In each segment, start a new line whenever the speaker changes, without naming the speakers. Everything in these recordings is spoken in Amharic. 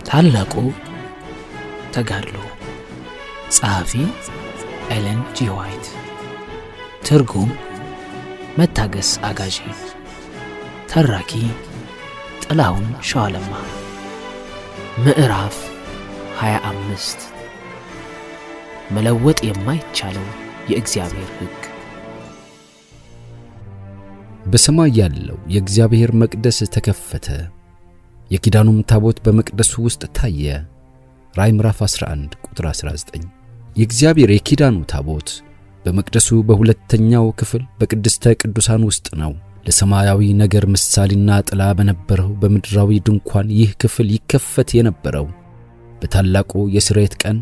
ታላቁ ተጋድሎ ጸሐፊ ኤለን ጂ ዋይት ትርጉም መታገስ አጋዢ ተራኪ ጥላሁን ሸዋለማ ምዕራፍ 25 መለወጥ የማይቻለው የእግዚአብሔር ሕግ።
በሰማይ ያለው የእግዚአብሔር መቅደስ ተከፈተ፣ የኪዳኑም ታቦት በመቅደሱ ውስጥ ታየ። ራዕይ ምዕራፍ 11 ቁጥር 19። የእግዚአብሔር የኪዳኑ ታቦት በመቅደሱ በሁለተኛው ክፍል በቅድስተ ቅዱሳን ውስጥ ነው። ለሰማያዊ ነገር ምሳሌና ጥላ በነበረው በምድራዊ ድንኳን ይህ ክፍል ይከፈት የነበረው በታላቁ የስርየት ቀን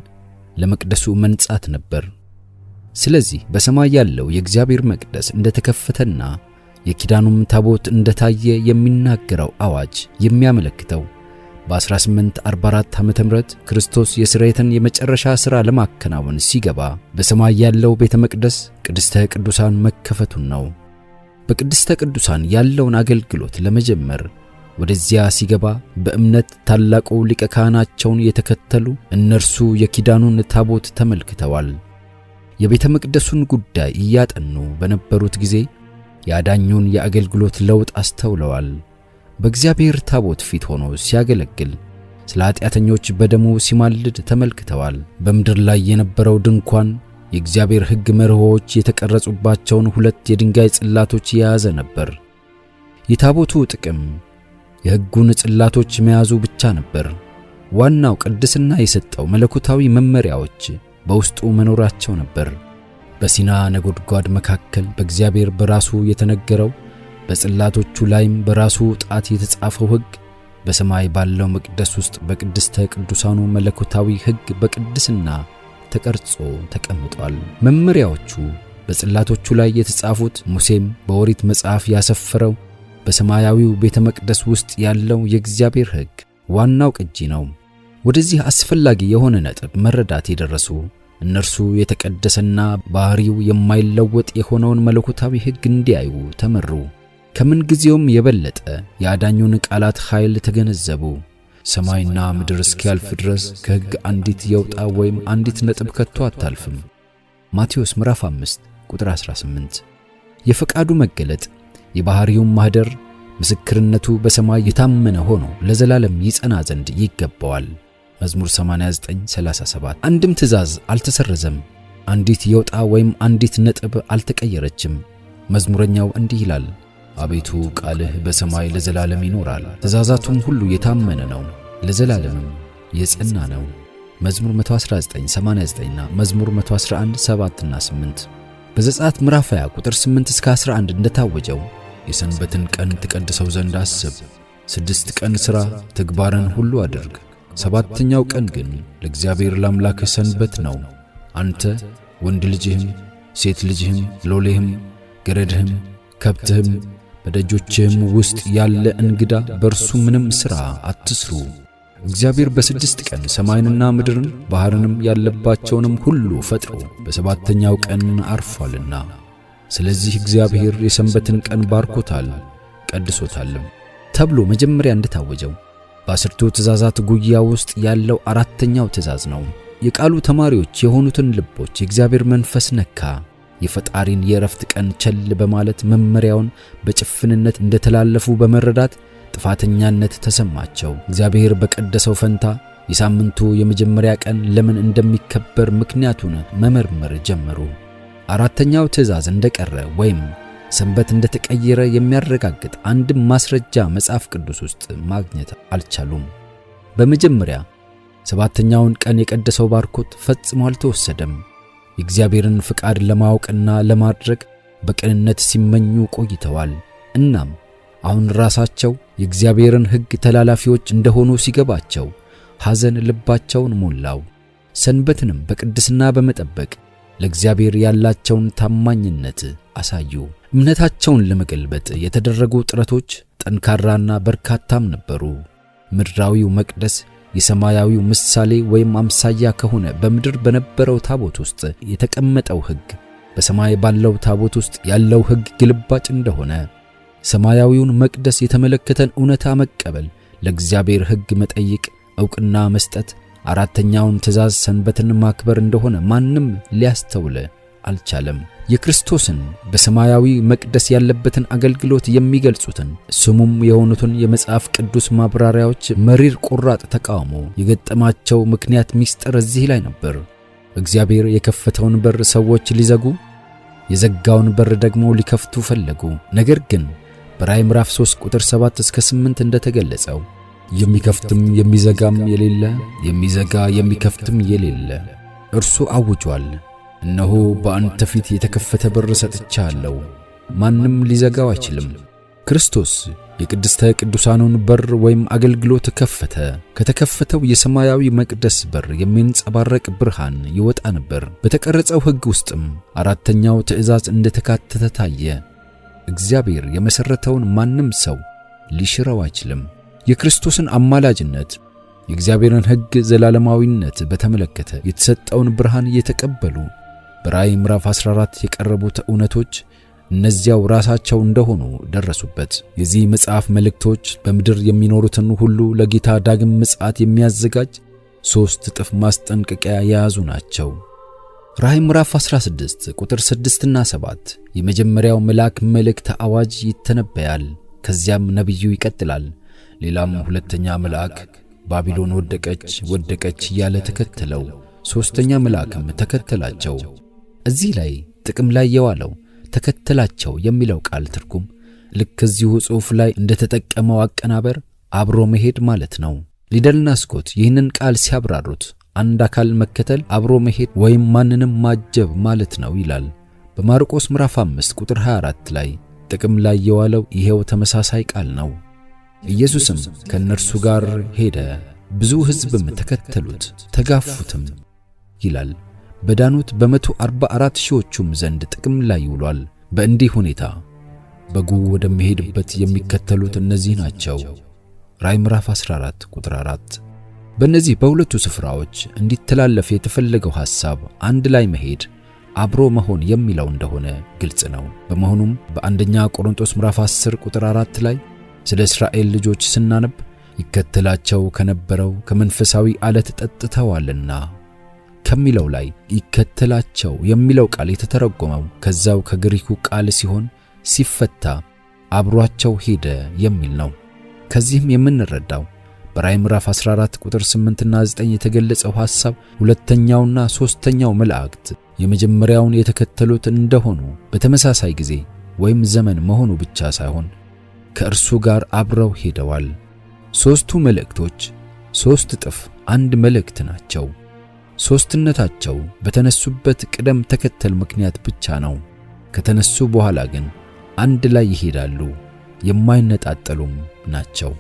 ለመቅደሱ መንጻት ነበር። ስለዚህ በሰማይ ያለው የእግዚአብሔር መቅደስ እንደተከፈተና የኪዳኑም ታቦት እንደታየ የሚናገረው አዋጅ የሚያመለክተው በ1844 ዓመተ ምህረት ክርስቶስ የስርየትን የመጨረሻ ሥራ ለማከናወን ሲገባ በሰማይ ያለው ቤተ መቅደስ ቅድስተ ቅዱሳን መከፈቱን ነው። በቅድስተ ቅዱሳን ያለውን አገልግሎት ለመጀመር ወደዚያ ሲገባ በእምነት ታላቁ ሊቀ ካህናቸውን የተከተሉ እነርሱ የኪዳኑን ታቦት ተመልክተዋል። የቤተ መቅደሱን ጉዳይ እያጠኑ በነበሩት ጊዜ የአዳኙን የአገልግሎት ለውጥ አስተውለዋል። በእግዚአብሔር ታቦት ፊት ሆኖ ሲያገለግል ስለ ኃጢአተኞች በደሙ ሲማልድ ተመልክተዋል። በምድር ላይ የነበረው ድንኳን የእግዚአብሔር ሕግ መርሆዎች የተቀረጹባቸውን 2 የድንጋይ ጽላቶች የያዘ ነበር። የታቦቱ ጥቅም የሕጉን ጽላቶች መያዙ ብቻ ነበር። ዋናው ቅድስና የሰጠው መለኮታዊ መመሪያዎች በውስጡ መኖራቸው ነበር። በሲና ነጎድጓድ መካከል በእግዚአብሔር በራሱ የተነገረው በጽላቶቹ ላይም በራሱ ጣት የተጻፈው ሕግ በሰማይ ባለው መቅደስ ውስጥ በቅድስተ ቅዱሳኑ መለኮታዊ ሕግ በቅድስና ተቀርጾ ተቀምጧል። መመሪያዎቹ በጽላቶቹ ላይ የተጻፉት ሙሴም በኦሪት መጽሐፍ ያሰፈረው በሰማያዊው ቤተ መቅደስ ውስጥ ያለው የእግዚአብሔር ሕግ ዋናው ቅጂ ነው። ወደዚህ አስፈላጊ የሆነ ነጥብ መረዳት የደረሱ እነርሱ የተቀደሰና ባህሪው የማይለወጥ የሆነውን መለኮታዊ ሕግ እንዲያዩ ተመሩ። ከምን ጊዜውም የበለጠ የአዳኙን ቃላት ኃይል ተገነዘቡ። ሰማይና ምድር እስኪያልፍ ድረስ ከሕግ አንዲት የውጣ ወይም አንዲት ነጥብ ከቶ አታልፍም። ማቴዎስ ምዕራፍ 5 ቁጥር 18። የፈቃዱ መገለጥ የባህሪው ማህደር ምስክርነቱ በሰማይ የታመነ ሆኖ ለዘላለም ይጸና ዘንድ ይገባዋል። መዝሙር 89:37። አንድም ትእዛዝ አልተሰረዘም፣ አንዲት የውጣ ወይም አንዲት ነጥብ አልተቀየረችም። መዝሙረኛው እንዲህ ይላል፣ አቤቱ ቃልህ በሰማይ ለዘላለም ይኖራል፣ ትእዛዛቱም ሁሉ የታመነ ነው፣ ለዘላለምም የጸና ነው። መዝሙር 119:89ና መዝሙር 111:7 እና 8። በዘጸአት ምዕራፍ 20 ቁጥር 8 እስከ 11 እንደታወጀው የሰንበትን ቀን ትቀድሰው ዘንድ አስብ፣ 6 ቀን ሥራ ተግባርን ሁሉ አድርግ፣ 7ኛው ቀን ግን ለእግዚአብሔር ለአምላክህ ሰንበት ነው። አንተ ወንድ ልጅህም ሴት ልጅህም ሎሌህም ገረድህም ከብትህም በደጆችህም ውስጥ ያለ እንግዳ በእርሱ ምንም ሥራ አትስሩ። እግዚአብሔር በ6 ቀን ሰማይንና ምድርን ባሕርንም ያለባቸውንም ሁሉ ፈጥሮ በ7ኛው ቀን አርፏልና፣ ስለዚህ እግዚአብሔር የሰንበትን ቀን ባርኮታል ቀድሶታልም ተብሎ መጀመሪያ እንደታወጀው በ10ቱ ትእዛዛት ጉያ ውስጥ ያለው 4ኛው ትእዛዝ ነው። የቃሉ ተማሪዎች የሆኑትን ልቦች የእግዚአብሔር መንፈስ ነካ። የፈጣሪን የዕረፍት ቀን ቸል በማለት መመሪያውን በጭፍንነት እንደተላለፉ በመረዳት ጥፋተኛነት ተሰማቸው። እግዚአብሔር በቀደሰው ፈንታ የሳምንቱ የመጀመሪያ ቀን ለምን እንደሚከበር ምክንያቱን መመርመር ጀመሩ። 4ኛው ትእዛዝ እንደቀረ ወይም ሰንበት እንደተቀየረ የሚያረጋግጥ አንድም ማስረጃ መጽሐፍ ቅዱስ ውስጥ ማግኘት አልቻሉም። በመጀመሪያ 7ኛውን ቀን የቀደሰው ባርኮት ፈጽሞ አልተወሰደም። የእግዚአብሔርን ፍቃድ ለማወቅና ለማድረግ በቅንነት ሲመኙ ቆይተዋል። እናም አሁን ራሳቸው የእግዚአብሔርን ሕግ ተላላፊዎች እንደሆኑ ሲገባቸው ሐዘን ልባቸውን ሞላው። ሰንበትንም በቅድስና በመጠበቅ ለእግዚአብሔር ያላቸውን ታማኝነት አሳዩ። እምነታቸውን ለመገልበጥ የተደረጉ ጥረቶች ጠንካራና በርካታም ነበሩ። ምድራዊው መቅደስ የሰማያዊው ምሳሌ ወይም አምሳያ ከሆነ በምድር በነበረው ታቦት ውስጥ የተቀመጠው ሕግ በሰማይ ባለው ታቦት ውስጥ ያለው ሕግ ግልባጭ እንደሆነ ሰማያዊውን መቅደስ የተመለከተን እውነታ መቀበል ለእግዚአብሔር ሕግ መጠይቅ ዕውቅና መስጠት አራተኛውን ትእዛዝ ሰንበትን ማክበር እንደሆነ ማንም ሊያስተውል አልቻለም። የክርስቶስን በሰማያዊ መቅደስ ያለበትን አገልግሎት የሚገልጹትን ስሙም የሆኑትን የመጽሐፍ ቅዱስ ማብራሪያዎች መሪር ቆራጥ ተቃውሞ የገጠማቸው ምክንያት ምስጢር እዚህ ላይ ነበር። እግዚአብሔር የከፈተውን በር ሰዎች ሊዘጉ፣ የዘጋውን በር ደግሞ ሊከፍቱ ፈለጉ። ነገር ግን በራዕይ ምዕራፍ 3 ቁጥር 7 እስከ 8 እንደተገለጸው የሚከፍትም የሚዘጋም የሌለ የሚዘጋ የሚከፍትም የሌለ እርሱ አውጇል። እነሆ በአንተ ፊት የተከፈተ በር ሰጥቻለሁ፣ ማንም ሊዘጋው አይችልም። ክርስቶስ የቅድስተ ቅዱሳኑን በር ወይም አገልግሎት ከፈተ። ከተከፈተው የሰማያዊ መቅደስ በር የሚንጸባረቅ ብርሃን ይወጣ ነበር። በተቀረጸው ሕግ ውስጥም አራተኛው ትእዛዝ እንደተካተተ ታየ። እግዚአብሔር የመሰረተውን ማንም ሰው ሊሽረው አይችልም። የክርስቶስን አማላጅነት፣ የእግዚአብሔርን ሕግ ዘላለማዊነት በተመለከተ የተሰጠውን ብርሃን የተቀበሉ በራዕይ ምዕራፍ 14 የቀረቡት እውነቶች እነዚያው ራሳቸው እንደሆኑ ደረሱበት። የዚህ መጽሐፍ መልእክቶች በምድር የሚኖሩትን ሁሉ ለጌታ ዳግም ምጽአት የሚያዘጋጅ 3 እጥፍ ማስጠንቀቂያ የያዙ ናቸው። ራዕይ ምዕራፍ 16 ቁጥር 6 እና 7 የመጀመሪያው መልአክ መልእክት አዋጅ ይተነበያል። ከዚያም ነቢዩ ይቀጥላል። ሌላም ሁለተኛ መልአክ ባቢሎን ወደቀች ወደቀች እያለ ተከተለው፣ ሶስተኛ መልአክም ተከተላቸው። እዚህ ላይ ጥቅም ላይ የዋለው ተከተላቸው የሚለው ቃል ትርጉም ልክ እዚሁ ጽሑፍ ላይ እንደተጠቀመው አቀናበር አብሮ መሄድ ማለት ነው። ሊደልና ስኮት ይህንን ቃል ሲያብራሩት አንድ አካል መከተል፣ አብሮ መሄድ ወይም ማንንም ማጀብ ማለት ነው ይላል። በማርቆስ ምዕራፍ 5 ቁጥር 24 ላይ ጥቅም ላይ የዋለው ይሄው ተመሳሳይ ቃል ነው። ኢየሱስም ከእነርሱ ጋር ሄደ፣ ብዙ ሕዝብም ተከተሉት ተጋፉትም ይላል። በዳኑት በ144 ሺዎቹም ዘንድ ጥቅም ላይ ውሏል። በእንዲህ ሁኔታ በጉ ወደሚሄድበት የሚከተሉት እነዚህ ናቸው። ራዕይ ምዕራፍ 14 ቁጥር 4። በእነዚህ በሁለቱ ስፍራዎች እንዲተላለፍ የተፈለገው ሐሳብ አንድ ላይ መሄድ፣ አብሮ መሆን የሚለው እንደሆነ ግልጽ ነው። በመሆኑም በአንደኛ ቆሮንቶስ ምዕራፍ 10 ቁጥር 4 ላይ ስለ እስራኤል ልጆች ስናነብ ይከተላቸው ከነበረው ከመንፈሳዊ ዓለት ጠጥተዋልና ከሚለው ላይ ይከተላቸው የሚለው ቃል የተተረጎመው ከዛው ከግሪኩ ቃል ሲሆን ሲፈታ አብሯቸው ሄደ የሚል ነው። ከዚህም የምንረዳው በራዕይ ምዕራፍ 14 ቁጥር 8 እና 9 የተገለጸው ሐሳብ ሁለተኛውና ሶስተኛው መላእክት የመጀመሪያውን የተከተሉት እንደሆኑ በተመሳሳይ ጊዜ ወይም ዘመን መሆኑ ብቻ ሳይሆን ከእርሱ ጋር አብረው ሄደዋል። ሦስቱ መልእክቶች 3 እጥፍ አንድ መልእክት ናቸው። ሦስትነታቸው በተነሱበት ቅደም ተከተል ምክንያት ብቻ ነው። ከተነሱ በኋላ ግን አንድ ላይ ይሄዳሉ፣ የማይነጣጠሉም ናቸው።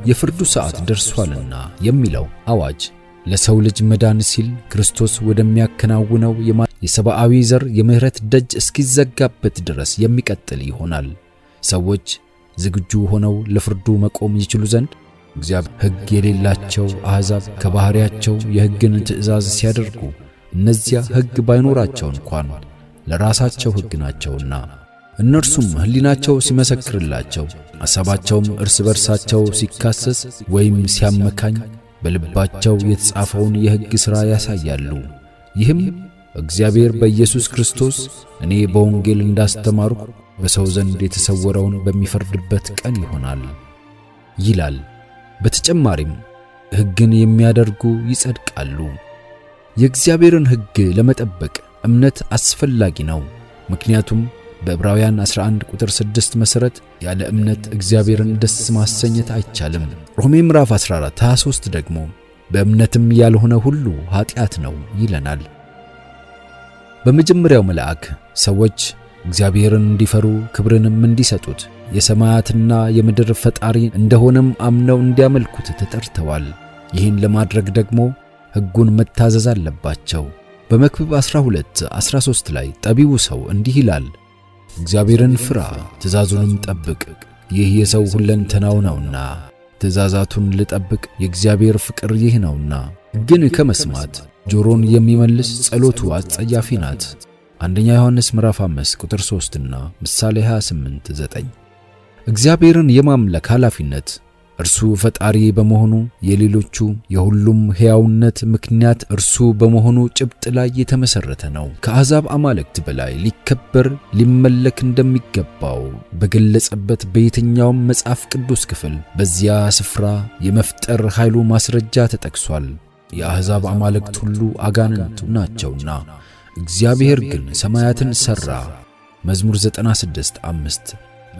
የፍርዱ ሰዓት ደርሷልና የሚለው አዋጅ ለሰው ልጅ መዳን ሲል ክርስቶስ ወደሚያከናውነው የሰብአዊ ዘር የምህረት ደጅ እስኪዘጋበት ድረስ የሚቀጥል ይሆናል። ሰዎች ዝግጁ ሆነው ለፍርዱ መቆም ይችሉ ዘንድ እግዚአብሔር ሕግ የሌላቸው አሕዛብ ከባህሪያቸው የሕግን ትእዛዝ ሲያደርጉ እነዚያ ሕግ ባይኖራቸው እንኳን ለራሳቸው ሕግ ናቸውና እነርሱም ሕሊናቸው ሲመሰክርላቸው ሐሳባቸውም እርስ በርሳቸው ሲካሰስ ወይም ሲያመካኝ በልባቸው የተጻፈውን የሕግ ሥራ ያሳያሉ። ይህም እግዚአብሔር በኢየሱስ ክርስቶስ እኔ በወንጌል እንዳስተማርኩ በሰው ዘንድ የተሰወረውን በሚፈርድበት ቀን ይሆናል ይላል። በተጨማሪም ሕግን የሚያደርጉ ይጸድቃሉ። የእግዚአብሔርን ሕግ ለመጠበቅ እምነት አስፈላጊ ነው። ምክንያቱም በዕብራውያን 11 ቁጥር 6 መሠረት ያለ እምነት እግዚአብሔርን ደስ ማሰኘት አይቻልም። ሮሜ ምዕራፍ 14 23 ደግሞ በእምነትም ያልሆነ ሁሉ ኃጢአት ነው ይለናል። በመጀመሪያው መልአክ ሰዎች እግዚአብሔርን እንዲፈሩ ክብርንም እንዲሰጡት የሰማያትና የምድር ፈጣሪ እንደሆነም አምነው እንዲያመልኩት ተጠርተዋል። ይህን ለማድረግ ደግሞ ሕጉን መታዘዝ አለባቸው። በመክብብ 12:13 ላይ ጠቢቡ ሰው እንዲህ ይላል፣ እግዚአብሔርን ፍራ፣ ትእዛዙንም ጠብቅ፣ ይህ የሰው ሁለንተናው ነውና። ትእዛዛቱን ልጠብቅ የእግዚአብሔር ፍቅር ይህ ነውና። ግን ከመስማት ጆሮን የሚመልስ ጸሎቱ አጸያፊ ናት። አንደኛ ዮሐንስ ምዕራፍ 5 ቁጥር 3 እና ምሳሌ 28:9። እግዚአብሔርን የማምለክ ኃላፊነት እርሱ ፈጣሪ በመሆኑ የሌሎቹ የሁሉም ሕያውነት ምክንያት እርሱ በመሆኑ ጭብጥ ላይ የተመሰረተ ነው። ከአሕዛብ አማልክት በላይ ሊከበር ሊመለክ እንደሚገባው በገለጸበት በየትኛውም መጽሐፍ ቅዱስ ክፍል በዚያ ስፍራ የመፍጠር ኃይሉ ማስረጃ ተጠቅሷል። የአሕዛብ አማልክት ሁሉ አጋንንቱ ናቸውና እግዚአብሔር ግን ሰማያትን ሠራ። መዝሙር 96:5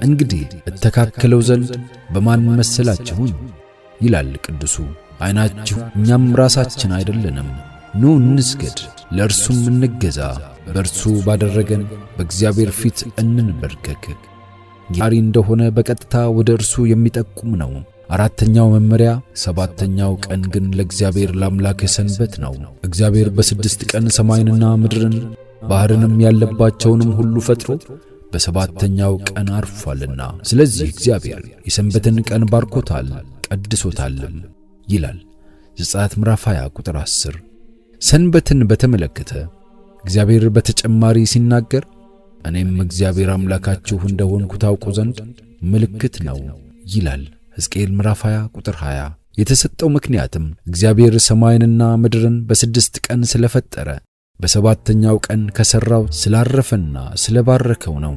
እንግዲህ እተካከለው ዘንድ በማን መሰላችሁኝ ይላል ቅዱሱ። ዓይናችሁ እኛም ራሳችን አይደለንም? ኑ እንስገድ፣ ለእርሱም እንገዛ፣ በእርሱ ባደረገን በእግዚአብሔር ፊት እንንበርከክ። ጌሪ እንደሆነ በቀጥታ ወደ እርሱ የሚጠቁም ነው። አራተኛው መመሪያ ሰባተኛው ቀን ግን ለእግዚአብሔር ለአምላክ ሰንበት ነው። እግዚአብሔር በ6 ቀን ሰማይንና ምድርን ባህርንም ያለባቸውንም ሁሉ ፈጥሮ በሰባተኛው ቀን አርፏልና ስለዚህ እግዚአብሔር የሰንበትን ቀን ባርኮታል ቀድሶታልም ይላል ዘጸአት ምዕራፍ 20 ቁጥር 10። ሰንበትን በተመለከተ እግዚአብሔር በተጨማሪ ሲናገር እኔም እግዚአብሔር አምላካችሁ እንደሆንኩ ታውቁ ዘንድ ምልክት ነው ይላል ሕዝቅኤል ምዕራፍ 20 ቁጥር 20። የተሰጠው ምክንያትም እግዚአብሔር ሰማይንና ምድርን በ6 ቀን ስለፈጠረ በሰባተኛው ቀን ከሠራው ስላረፈና ስለባረከው ነው።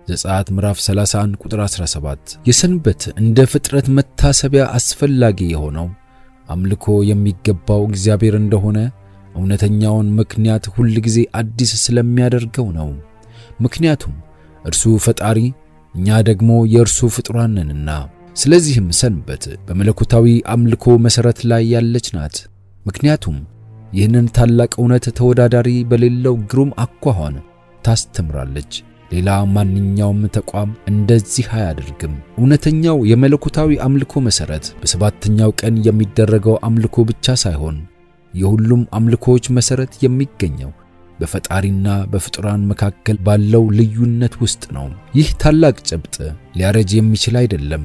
ዘጸአት ምዕራፍ 31 ቁጥር 17። የሰንበት እንደ ፍጥረት መታሰቢያ አስፈላጊ የሆነው አምልኮ የሚገባው እግዚአብሔር እንደሆነ እውነተኛውን ምክንያት ሁል ጊዜ አዲስ ስለሚያደርገው ነው። ምክንያቱም እርሱ ፈጣሪ እኛ ደግሞ የእርሱ ፍጡራን ነንና። ስለዚህም ሰንበት በመለኮታዊ አምልኮ መሠረት ላይ ያለች ናት። ምክንያቱም ይህንን ታላቅ እውነት ተወዳዳሪ በሌለው ግሩም አኳኋን ታስተምራለች። ሌላ ማንኛውም ተቋም እንደዚህ አያደርግም። እውነተኛው የመለኮታዊ አምልኮ መሠረት በሰባተኛው ቀን የሚደረገው አምልኮ ብቻ ሳይሆን የሁሉም አምልኮዎች መሠረት የሚገኘው በፈጣሪና በፍጡራን መካከል ባለው ልዩነት ውስጥ ነው። ይህ ታላቅ ጭብጥ ሊያረጅ የሚችል አይደለም፣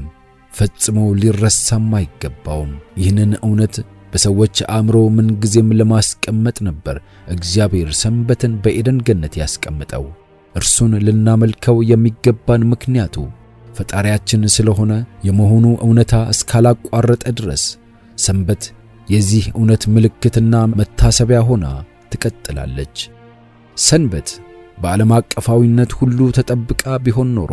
ፈጽሞ ሊረሳም አይገባውም። ይህንን እውነት በሰዎች አእምሮ ምንጊዜም ለማስቀመጥ ነበር እግዚአብሔር ሰንበትን በኤደን ገነት ያስቀምጠው። እርሱን ልናመልከው የሚገባን ምክንያቱ ፈጣሪያችን ስለሆነ የመሆኑ እውነታ እስካላቋረጠ ድረስ ሰንበት የዚህ እውነት ምልክትና መታሰቢያ ሆና ትቀጥላለች። ሰንበት በዓለም አቀፋዊነት ሁሉ ተጠብቃ ቢሆን ኖሮ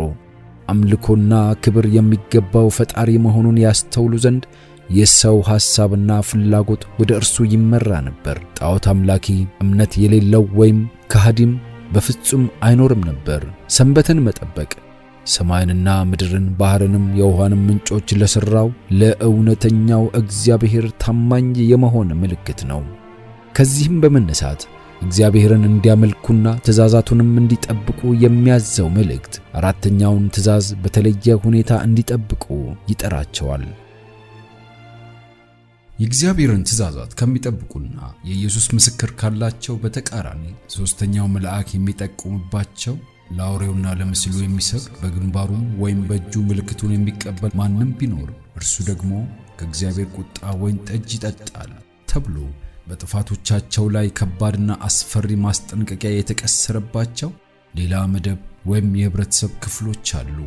አምልኮና ክብር የሚገባው ፈጣሪ መሆኑን ያስተውሉ ዘንድ የሰው ሐሳብና ፍላጎት ወደ እርሱ ይመራ ነበር። ጣዖት አምላኪ እምነት የሌለው ወይም ከሃዲም በፍጹም አይኖርም ነበር። ሰንበትን መጠበቅ ሰማይንና ምድርን ባህርንም የውሃንም ምንጮች ለሠራው ለእውነተኛው እግዚአብሔር ታማኝ የመሆን ምልክት ነው። ከዚህም በመነሳት እግዚአብሔርን እንዲያመልኩና ትእዛዛቱንም እንዲጠብቁ የሚያዘው መልእክት አራተኛውን ትእዛዝ በተለየ ሁኔታ እንዲጠብቁ ይጠራቸዋል። የእግዚአብሔርን ትእዛዛት ከሚጠብቁና የኢየሱስ ምስክር ካላቸው በተቃራኒ ሦስተኛው መልአክ የሚጠቁምባቸው ለአውሬውና ለምስሉ የሚሰግድ በግንባሩም ወይም በእጁ ምልክቱን የሚቀበል ማንም ቢኖር እርሱ ደግሞ ከእግዚአብሔር ቁጣ ወይን ጠጅ ይጠጣል ተብሎ በጥፋቶቻቸው ላይ ከባድና አስፈሪ ማስጠንቀቂያ የተቀሰረባቸው ሌላ መደብ ወይም የህብረተሰብ ክፍሎች አሉ።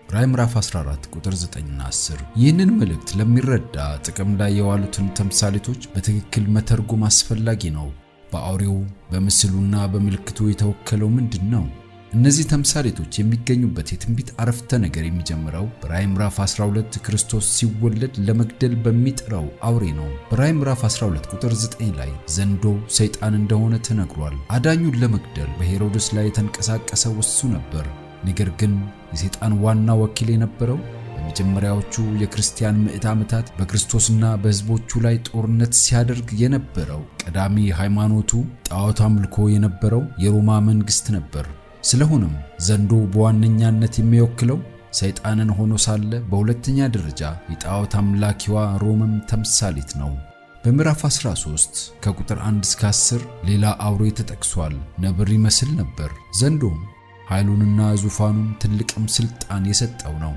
ራዕይ ምዕራፍ 14 ቁጥር 9 እና 10። ይህንን መልእክት ለሚረዳ ጥቅም ላይ የዋሉትን ተምሳሌቶች በትክክል መተርጎም አስፈላጊ ነው። በአውሬው በምስሉና በምልክቱ የተወከለው ምንድነው? እነዚህ ተምሳሌቶች የሚገኙበት የትንቢት አረፍተ ነገር የሚጀምረው በራዕይ ምዕራፍ 12 ክርስቶስ ሲወለድ ለመግደል በሚጥረው አውሬ ነው። በራዕይ ምዕራፍ 12 ቁጥር 9 ላይ ዘንዶ ሰይጣን እንደሆነ ተነግሯል። አዳኙን ለመግደል በሄሮድስ ላይ የተንቀሳቀሰው እሱ ነበር። ነገር ግን የሰይጣን ዋና ወኪል የነበረው በመጀመሪያዎቹ የክርስቲያን ምዕት ዓመታት በክርስቶስና በሕዝቦቹ ላይ ጦርነት ሲያደርግ የነበረው ቀዳሚ ሃይማኖቱ ጣዖት አምልኮ የነበረው የሮማ መንግስት ነበር። ስለሆነም ዘንዶ በዋነኛነት የሚወክለው ሰይጣንን ሆኖ ሳለ በሁለተኛ ደረጃ የጣዖት አምላኪዋ ሮምም ተምሳሌት ነው። በምዕራፍ 13 ከቁጥር 1 እስከ 10 ሌላ አውሬ ተጠቅሷል። ነብር ይመስል ነበር። ዘንዶም ኃይሉንና ዙፋኑን ትልቅም ስልጣን የሰጠው ነው።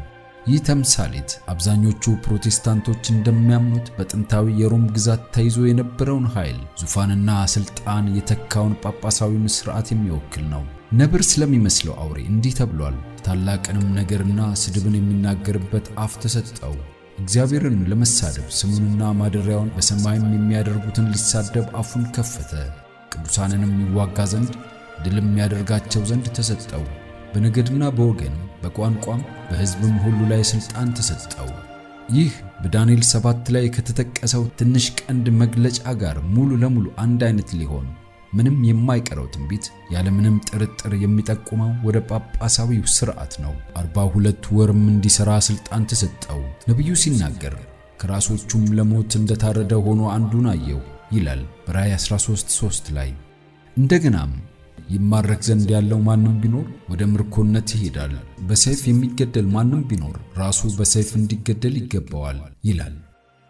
ይህ ተምሳሌት አብዛኞቹ ፕሮቴስታንቶች እንደሚያምኑት በጥንታዊ የሮም ግዛት ተይዞ የነበረውን ኃይል፣ ዙፋንና ስልጣን የተካውን ጳጳሳዊውን ሥርዓት የሚወክል ነው። ነብር ስለሚመስለው አውሬ እንዲህ ተብሏል። ታላቅንም ነገርና ስድብን የሚናገርበት አፍ ተሰጠው፣ እግዚአብሔርን ለመሳደብ ስሙንና ማደሪያውን በሰማይም የሚያደርጉትን ሊሳደብ አፉን ከፈተ። ቅዱሳንንም ይዋጋ ዘንድ ድልም ያደርጋቸው ዘንድ ተሰጠው። በነገድና በወገን በቋንቋም በሕዝብም ሁሉ ላይ ሥልጣን ተሰጠው። ይህ በዳንኤል 7 ላይ ከተጠቀሰው ትንሽ ቀንድ መግለጫ ጋር ሙሉ ለሙሉ አንድ አይነት ሊሆን ምንም የማይቀረው ትንቢት ያለምንም ጥርጥር የሚጠቁመው ወደ ጳጳሳዊው ሥርዓት ነው። 42 ወርም እንዲሠራ ሥልጣን ተሰጠው። ነቢዩ ሲናገር ከራሶቹም ለሞት እንደታረደ ሆኖ አንዱን አየው ይላል በራእይ 13:3 ላይ። እንደገናም ይማረክ ዘንድ ያለው ማንም ቢኖር ወደ ምርኮነት ይሄዳል፣ በሰይፍ የሚገደል ማንም ቢኖር ራሱ በሰይፍ እንዲገደል ይገባዋል ይላል።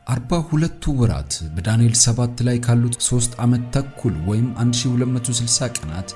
42ቱ ወራት በዳንኤል 7 ላይ ካሉት 3 ዓመት ተኩል ወይም 1260 ቀናት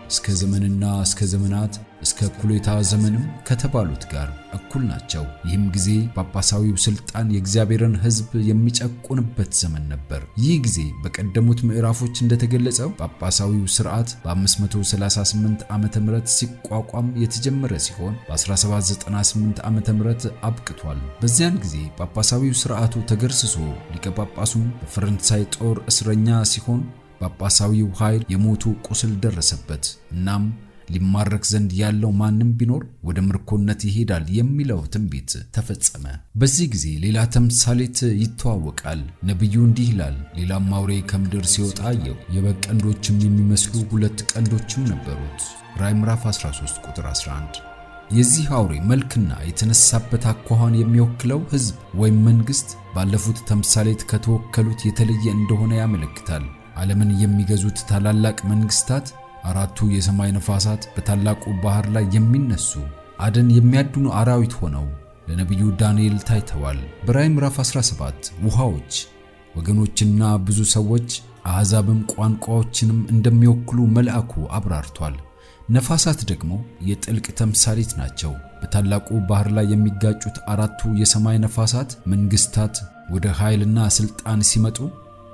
እስከ ዘመንና እስከ ዘመናት እስከ እኩሌታ ዘመንም ከተባሉት ጋር እኩል ናቸው። ይህም ጊዜ ጳጳሳዊው ሥልጣን የእግዚአብሔርን ሕዝብ የሚጨቁንበት ዘመን ነበር። ይህ ጊዜ በቀደሙት ምዕራፎች እንደተገለጸው ጳጳሳዊው ሥርዓት በ538 ዓመተ ምህረት ሲቋቋም የተጀመረ ሲሆን በ1798 ዓመተ ምህረት አብቅቷል። በዚያን ጊዜ ጳጳሳዊው ሥርዓቱ ተገርስሶ ሊቀ ጳጳሱም በፈረንሳይ ጦር እስረኛ ሲሆን ጳጳሳዊው ኃይል የሞቱ ቁስል ደረሰበት። እናም ሊማረክ ዘንድ ያለው ማንም ቢኖር ወደ ምርኮነት ይሄዳል የሚለው ትንቢት ተፈጸመ። በዚህ ጊዜ ሌላ ተምሳሌት ይተዋወቃል። ነቢዩ እንዲህ ይላል፣ ሌላም አውሬ ከምድር ሲወጣ አየሁ፣ የበግ ቀንዶችም የሚመስሉ 2 ቀንዶችም ነበሩት። ራዕይ ምዕራፍ 13 ቁጥር 11። የዚህ አውሬ መልክና የተነሳበት አኳኋን የሚወክለው ሕዝብ ወይም መንግሥት ባለፉት ተምሳሌት ከተወከሉት የተለየ እንደሆነ ያመለክታል። ዓለምን የሚገዙት ታላላቅ መንግስታት 4ቱ የሰማይ ነፋሳት በታላቁ ባህር ላይ የሚነሱ አደን የሚያድኑ አራዊት ሆነው ለነቢዩ ዳንኤል ታይተዋል። በራዕይ ምዕራፍ 17 ውሃዎች ወገኖችና ብዙ ሰዎች አሕዛብም ቋንቋዎችንም እንደሚወክሉ መልአኩ አብራርቷል። ነፋሳት ደግሞ የጥልቅ ተምሳሌት ናቸው። በታላቁ ባህር ላይ የሚጋጩት 4ቱ የሰማይ ነፋሳት መንግስታት ወደ ኃይልና ሥልጣን ሲመጡ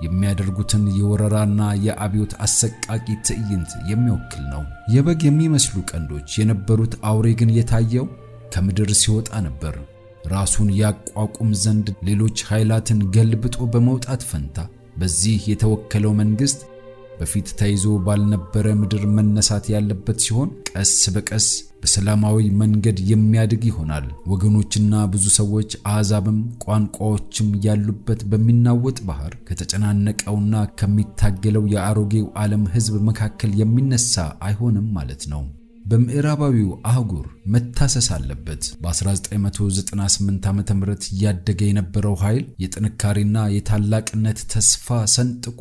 የሚያደርጉትን የወረራና የአብዮት አሰቃቂ ትዕይንት የሚወክል ነው። የበግ የሚመስሉ ቀንዶች የነበሩት አውሬ ግን የታየው ከምድር ሲወጣ ነበር። ራሱን ያቋቁም ዘንድ ሌሎች ኃይላትን ገልብጦ በመውጣት ፈንታ በዚህ የተወከለው መንግስት በፊት ተይዞ ባልነበረ ምድር መነሳት ያለበት ሲሆን ቀስ በቀስ በሰላማዊ መንገድ የሚያድግ ይሆናል። ወገኖችና ብዙ ሰዎች አሕዛብም ቋንቋዎችም ያሉበት በሚናወጥ ባህር ከተጨናነቀውና ከሚታገለው የአሮጌው ዓለም ሕዝብ መካከል የሚነሳ አይሆንም ማለት ነው። በምዕራባዊው አህጉር መታሰስ አለበት። በ1998 ዓመተ ምህረት ያደገ የነበረው ኃይል የጥንካሬና የታላቅነት ተስፋ ሰንጥቆ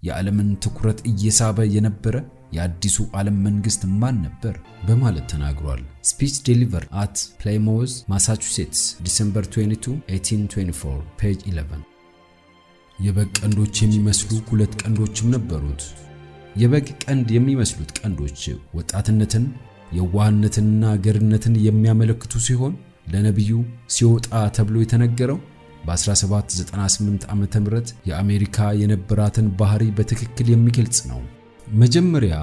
የዓለምን ትኩረት እየሳበ የነበረ የአዲሱ ዓለም መንግስት ማን ነበር በማለት ተናግሯል። ስፒች ዴሊቨር አት ፕላይሞውዝ ማሳቹሴትስ ዲሴምበር 22 1824 ፔጅ 11። የበግ ቀንዶች የሚመስሉ 2 ቀንዶችም ነበሩት። የበግ ቀንድ የሚመስሉት ቀንዶች ወጣትነትን፣ የዋህነትንና ገርነትን የሚያመለክቱ ሲሆን ለነቢዩ ሲወጣ ተብሎ የተነገረው በ1798 ዓመተ ምህረት የአሜሪካ የነበራትን ባህሪ በትክክል የሚገልጽ ነው። መጀመሪያ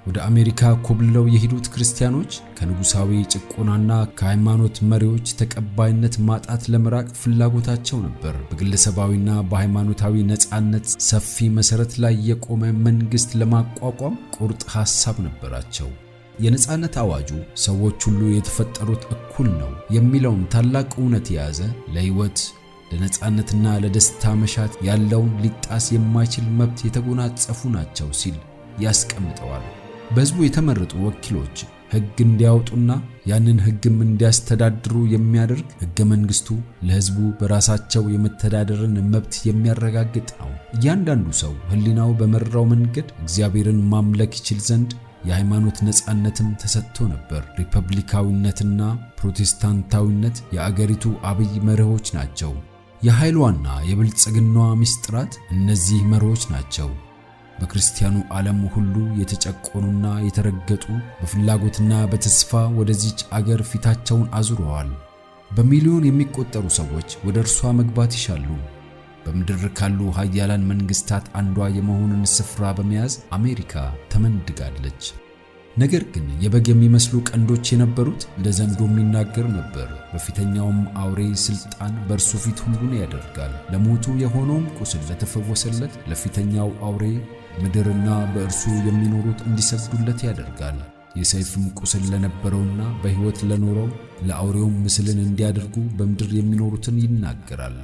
ወደ አሜሪካ ኮብልለው የሄዱት ክርስቲያኖች ከንጉሳዊ ጭቆናና ከሃይማኖት መሪዎች ተቀባይነት ማጣት ለመራቅ ፍላጎታቸው ነበር። በግለሰባዊና በሃይማኖታዊ ነጻነት ሰፊ መሰረት ላይ የቆመ መንግስት ለማቋቋም ቁርጥ ሐሳብ ነበራቸው። የነጻነት አዋጁ ሰዎች ሁሉ የተፈጠሩት እኩል ነው የሚለውን ታላቅ እውነት የያዘ ለሕይወት ለነጻነትና ለደስታ መሻት ያለውን ሊጣስ የማይችል መብት የተጎናጸፉ ናቸው ሲል ያስቀምጠዋል። በሕዝቡ የተመረጡ ወኪሎች ሕግ እንዲያወጡና ያንን ሕግም እንዲያስተዳድሩ የሚያደርግ ሕገ መንግሥቱ ለሕዝቡ በራሳቸው የመተዳደርን መብት የሚያረጋግጥ ነው። እያንዳንዱ ሰው ሕሊናው በመራው መንገድ እግዚአብሔርን ማምለክ ይችል ዘንድ የሃይማኖት ነጻነትም ተሰጥቶ ነበር። ሪፐብሊካዊነትና ፕሮቴስታንታዊነት የአገሪቱ አብይ መርሆች ናቸው። የኃይሏና የብልጽግናዋ ምስጢራት እነዚህ መርሆች ናቸው። በክርስቲያኑ ዓለም ሁሉ የተጨቆኑና የተረገጡ በፍላጎትና በተስፋ ወደዚች አገር ፊታቸውን አዙረዋል። በሚሊዮን የሚቆጠሩ ሰዎች ወደ እርሷ መግባት ይሻሉ። በምድር ካሉ ኃያላን መንግስታት አንዷ የመሆኑን ስፍራ በመያዝ አሜሪካ ተመንድጋለች። ነገር ግን የበግ የሚመስሉ ቀንዶች የነበሩት እንደ ዘንዶ የሚናገር ነበር። በፊተኛውም አውሬ ሥልጣን በእርሱ ፊት ሁሉን ያደርጋል። ለሞቱ የሆነውም ቁስል ለተፈወሰለት ለፊተኛው አውሬ ምድርና በእርሱ የሚኖሩት እንዲሰግዱለት ያደርጋል። የሰይፍም ቁስል ለነበረውና በሕይወት ለኖረው ለአውሬውም ምስልን እንዲያደርጉ በምድር የሚኖሩትን ይናገራል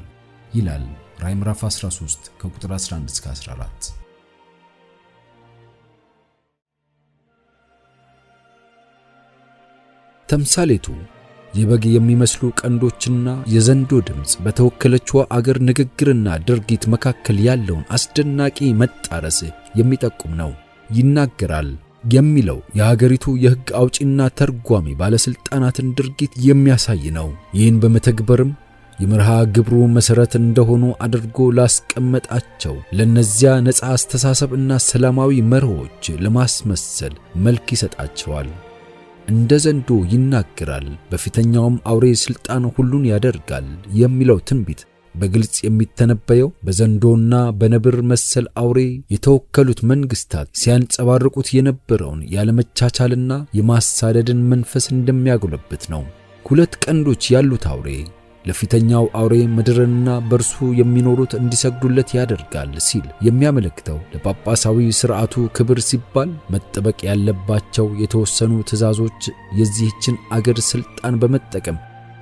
ይላል ራዕይ ምዕራፍ 13 ከቁጥር 11 እስከ 14። ተምሳሌቱ የበግ የሚመስሉ ቀንዶችና የዘንዶ ድምፅ በተወከለችው አገር ንግግርና ድርጊት መካከል ያለውን አስደናቂ መጣረስ የሚጠቁም ነው። ይናገራል የሚለው የሀገሪቱ የሕግ አውጪና ተርጓሚ ባለስልጣናትን ድርጊት የሚያሳይ ነው። ይህን በመተግበርም የመርሃ ግብሩ መሰረት እንደሆኑ አድርጎ ላስቀመጣቸው ለነዚያ ነፃ አስተሳሰብና ሰላማዊ መርሆች ለማስመሰል መልክ ይሰጣቸዋል። እንደ ዘንዶ ይናገራል፣ በፊተኛውም አውሬ ሥልጣን ሁሉን ያደርጋል የሚለው ትንቢት በግልጽ የሚተነበየው በዘንዶና በነብር መሰል አውሬ የተወከሉት መንግስታት ሲያንጸባርቁት የነበረውን ያለመቻቻልና የማሳደድን መንፈስ እንደሚያጎለብት ነው። ሁለት ቀንዶች ያሉት አውሬ ለፊተኛው አውሬ ምድርና በርሱ የሚኖሩት እንዲሰግዱለት ያደርጋል ሲል የሚያመለክተው ለጳጳሳዊ ሥርዓቱ ክብር ሲባል መጠበቅ ያለባቸው የተወሰኑ ትእዛዞች የዚህችን አገር ሥልጣን በመጠቀም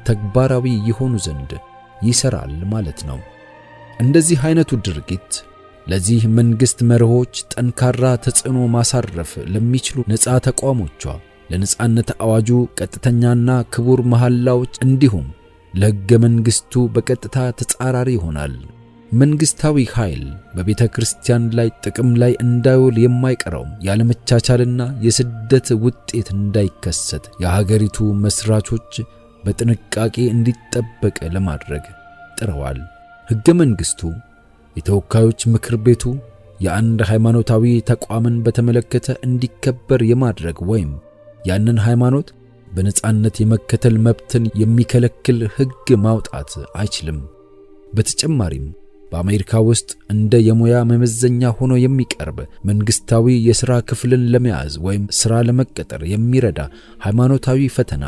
ተግባራዊ ይሆኑ ዘንድ ይሰራል ማለት ነው። እንደዚህ አይነቱ ድርጊት ለዚህ መንግስት መርሆች ጠንካራ ተጽዕኖ ማሳረፍ ለሚችሉ ነፃ ተቋሞቿ ለነፃነት አዋጁ ቀጥተኛና ክቡር መሐላዎች እንዲሁም ለሕገ መንግሥቱ በቀጥታ ተጻራሪ ይሆናል። መንግስታዊ ኃይል በቤተ ክርስቲያን ላይ ጥቅም ላይ እንዳይውል የማይቀረው ያለመቻቻልና የስደት ውጤት እንዳይከሰት የሀገሪቱ መስራቾች በጥንቃቄ እንዲጠበቅ ለማድረግ ጥረዋል። ሕገ መንግሥቱ የተወካዮች ምክር ቤቱ የአንድ ሃይማኖታዊ ተቋምን በተመለከተ እንዲከበር የማድረግ ወይም ያንን ሃይማኖት በነጻነት የመከተል መብትን የሚከለክል ሕግ ማውጣት አይችልም። በተጨማሪም በአሜሪካ ውስጥ እንደ የሙያ መመዘኛ ሆኖ የሚቀርብ መንግስታዊ የሥራ ክፍልን ለመያዝ ወይም ሥራ ለመቀጠር የሚረዳ ሃይማኖታዊ ፈተና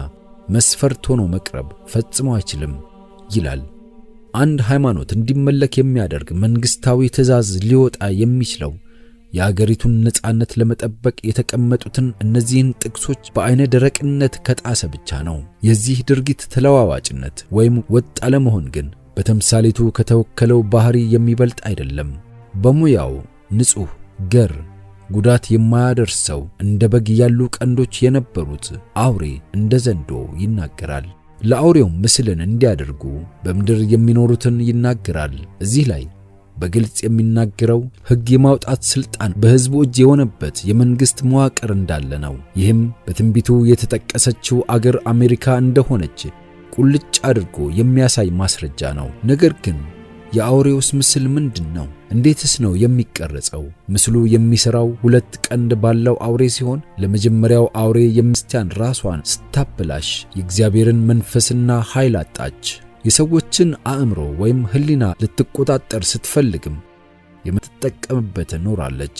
መስፈርት ሆኖ መቅረብ ፈጽሞ አይችልም ይላል። አንድ ሃይማኖት እንዲመለክ የሚያደርግ መንግስታዊ ትእዛዝ ሊወጣ የሚችለው የአገሪቱን ነጻነት ለመጠበቅ የተቀመጡትን እነዚህን ጥቅሶች በአይነ ደረቅነት ከጣሰ ብቻ ነው። የዚህ ድርጊት ተለዋዋጭነት ወይም ወጥ አለመሆን ግን በተምሳሌቱ ከተወከለው ባህሪ የሚበልጥ አይደለም። በሙያው ንጹሕ ገር ጉዳት የማያደርሰው እንደ በግ ያሉ ቀንዶች የነበሩት አውሬ እንደ ዘንዶ ይናገራል። ለአውሬው ምስልን እንዲያደርጉ በምድር የሚኖሩትን ይናገራል። እዚህ ላይ በግልጽ የሚናገረው ሕግ የማውጣት ሥልጣን በሕዝቡ እጅ የሆነበት የመንግሥት መዋቅር እንዳለ ነው። ይህም በትንቢቱ የተጠቀሰችው አገር አሜሪካ እንደሆነች ቁልጭ አድርጎ የሚያሳይ ማስረጃ ነው። ነገር ግን የአውሬውስ ምስል ምንድን ነው? እንዴትስ ነው የሚቀረጸው? ምስሉ የሚሰራው ሁለት ቀንድ ባለው አውሬ ሲሆን ለመጀመሪያው አውሬ የክርስቲያን ራሷን ስታበላሽ የእግዚአብሔርን መንፈስና ኃይል አጣች። የሰዎችን አእምሮ ወይም ሕሊና ልትቆጣጠር ስትፈልግም የምትጠቀምበት ኖራለች።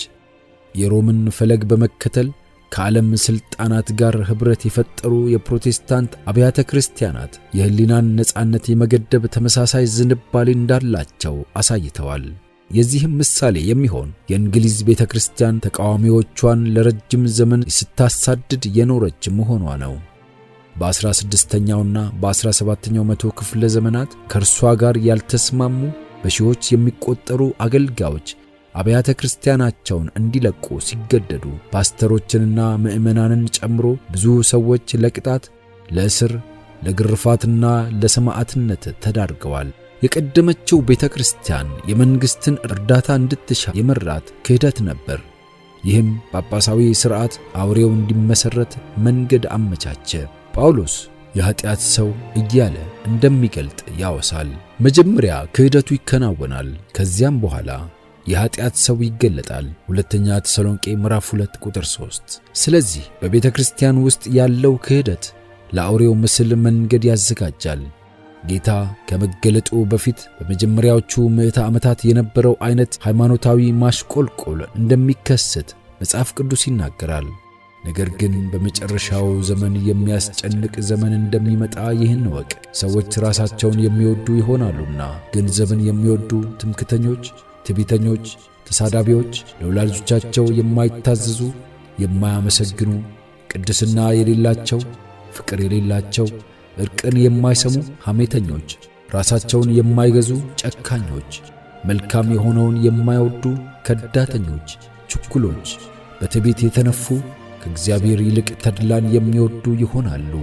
የሮምን ፈለግ በመከተል ከዓለም ሥልጣናት ጋር ኅብረት የፈጠሩ የፕሮቴስታንት አብያተ ክርስቲያናት የሕሊናን ነጻነት የመገደብ ተመሳሳይ ዝንባሌ እንዳላቸው አሳይተዋል። የዚህም ምሳሌ የሚሆን የእንግሊዝ ቤተ ክርስቲያን ተቃዋሚዎቿን ለረጅም ዘመን ስታሳድድ የኖረች መሆኗ ነው። በ16ኛውና በ17ኛው መቶ ክፍለ ዘመናት ከእርሷ ጋር ያልተስማሙ በሺዎች የሚቆጠሩ አገልጋዮች አብያተ ክርስቲያናቸውን እንዲለቁ ሲገደዱ ፓስተሮችንና ምዕመናንን ጨምሮ ብዙ ሰዎች ለቅጣት፣ ለእስር፣ ለግርፋትና ለሰማዕትነት ተዳርገዋል። የቀደመችው ቤተ ክርስቲያን የመንግሥትን እርዳታ እንድትሻ የመራት ክህደት ነበር። ይህም ጳጳሳዊ ሥርዓት አውሬው እንዲመሠረት መንገድ አመቻቸ። ጳውሎስ የኃጢአት ሰው እያለ እንደሚገልጥ ያወሳል። መጀመሪያ ክህደቱ ይከናወናል፣ ከዚያም በኋላ የኃጢአት ሰው ይገለጣል። ሁለተኛ ተሰሎንቄ ምዕራፍ 2 ቁጥር 3። ስለዚህ በቤተ ክርስቲያን ውስጥ ያለው ክህደት ለአውሬው ምስል መንገድ ያዘጋጃል። ጌታ ከመገለጡ በፊት በመጀመሪያዎቹ ምዕተ ዓመታት የነበረው አይነት ሃይማኖታዊ ማሽቆልቆል እንደሚከሰት መጽሐፍ ቅዱስ ይናገራል። ነገር ግን በመጨረሻው ዘመን የሚያስጨንቅ ዘመን እንደሚመጣ ይህን ወቅ። ሰዎች ራሳቸውን የሚወዱ ይሆናሉና፣ ገንዘብን የሚወዱ፣ ትምክተኞች፣ ትዕቢተኞች፣ ተሳዳቢዎች፣ ለወላጆቻቸው የማይታዘዙ፣ የማያመሰግኑ፣ ቅድስና የሌላቸው፣ ፍቅር የሌላቸው፣ እርቅን የማይሰሙ፣ ሐሜተኞች፣ ራሳቸውን የማይገዙ፣ ጨካኞች፣ መልካም የሆነውን የማይወዱ፣ ከዳተኞች፣ ችኩሎች፣ በትዕቢት የተነፉ፣ ከእግዚአብሔር ይልቅ ተድላን የሚወዱ ይሆናሉ።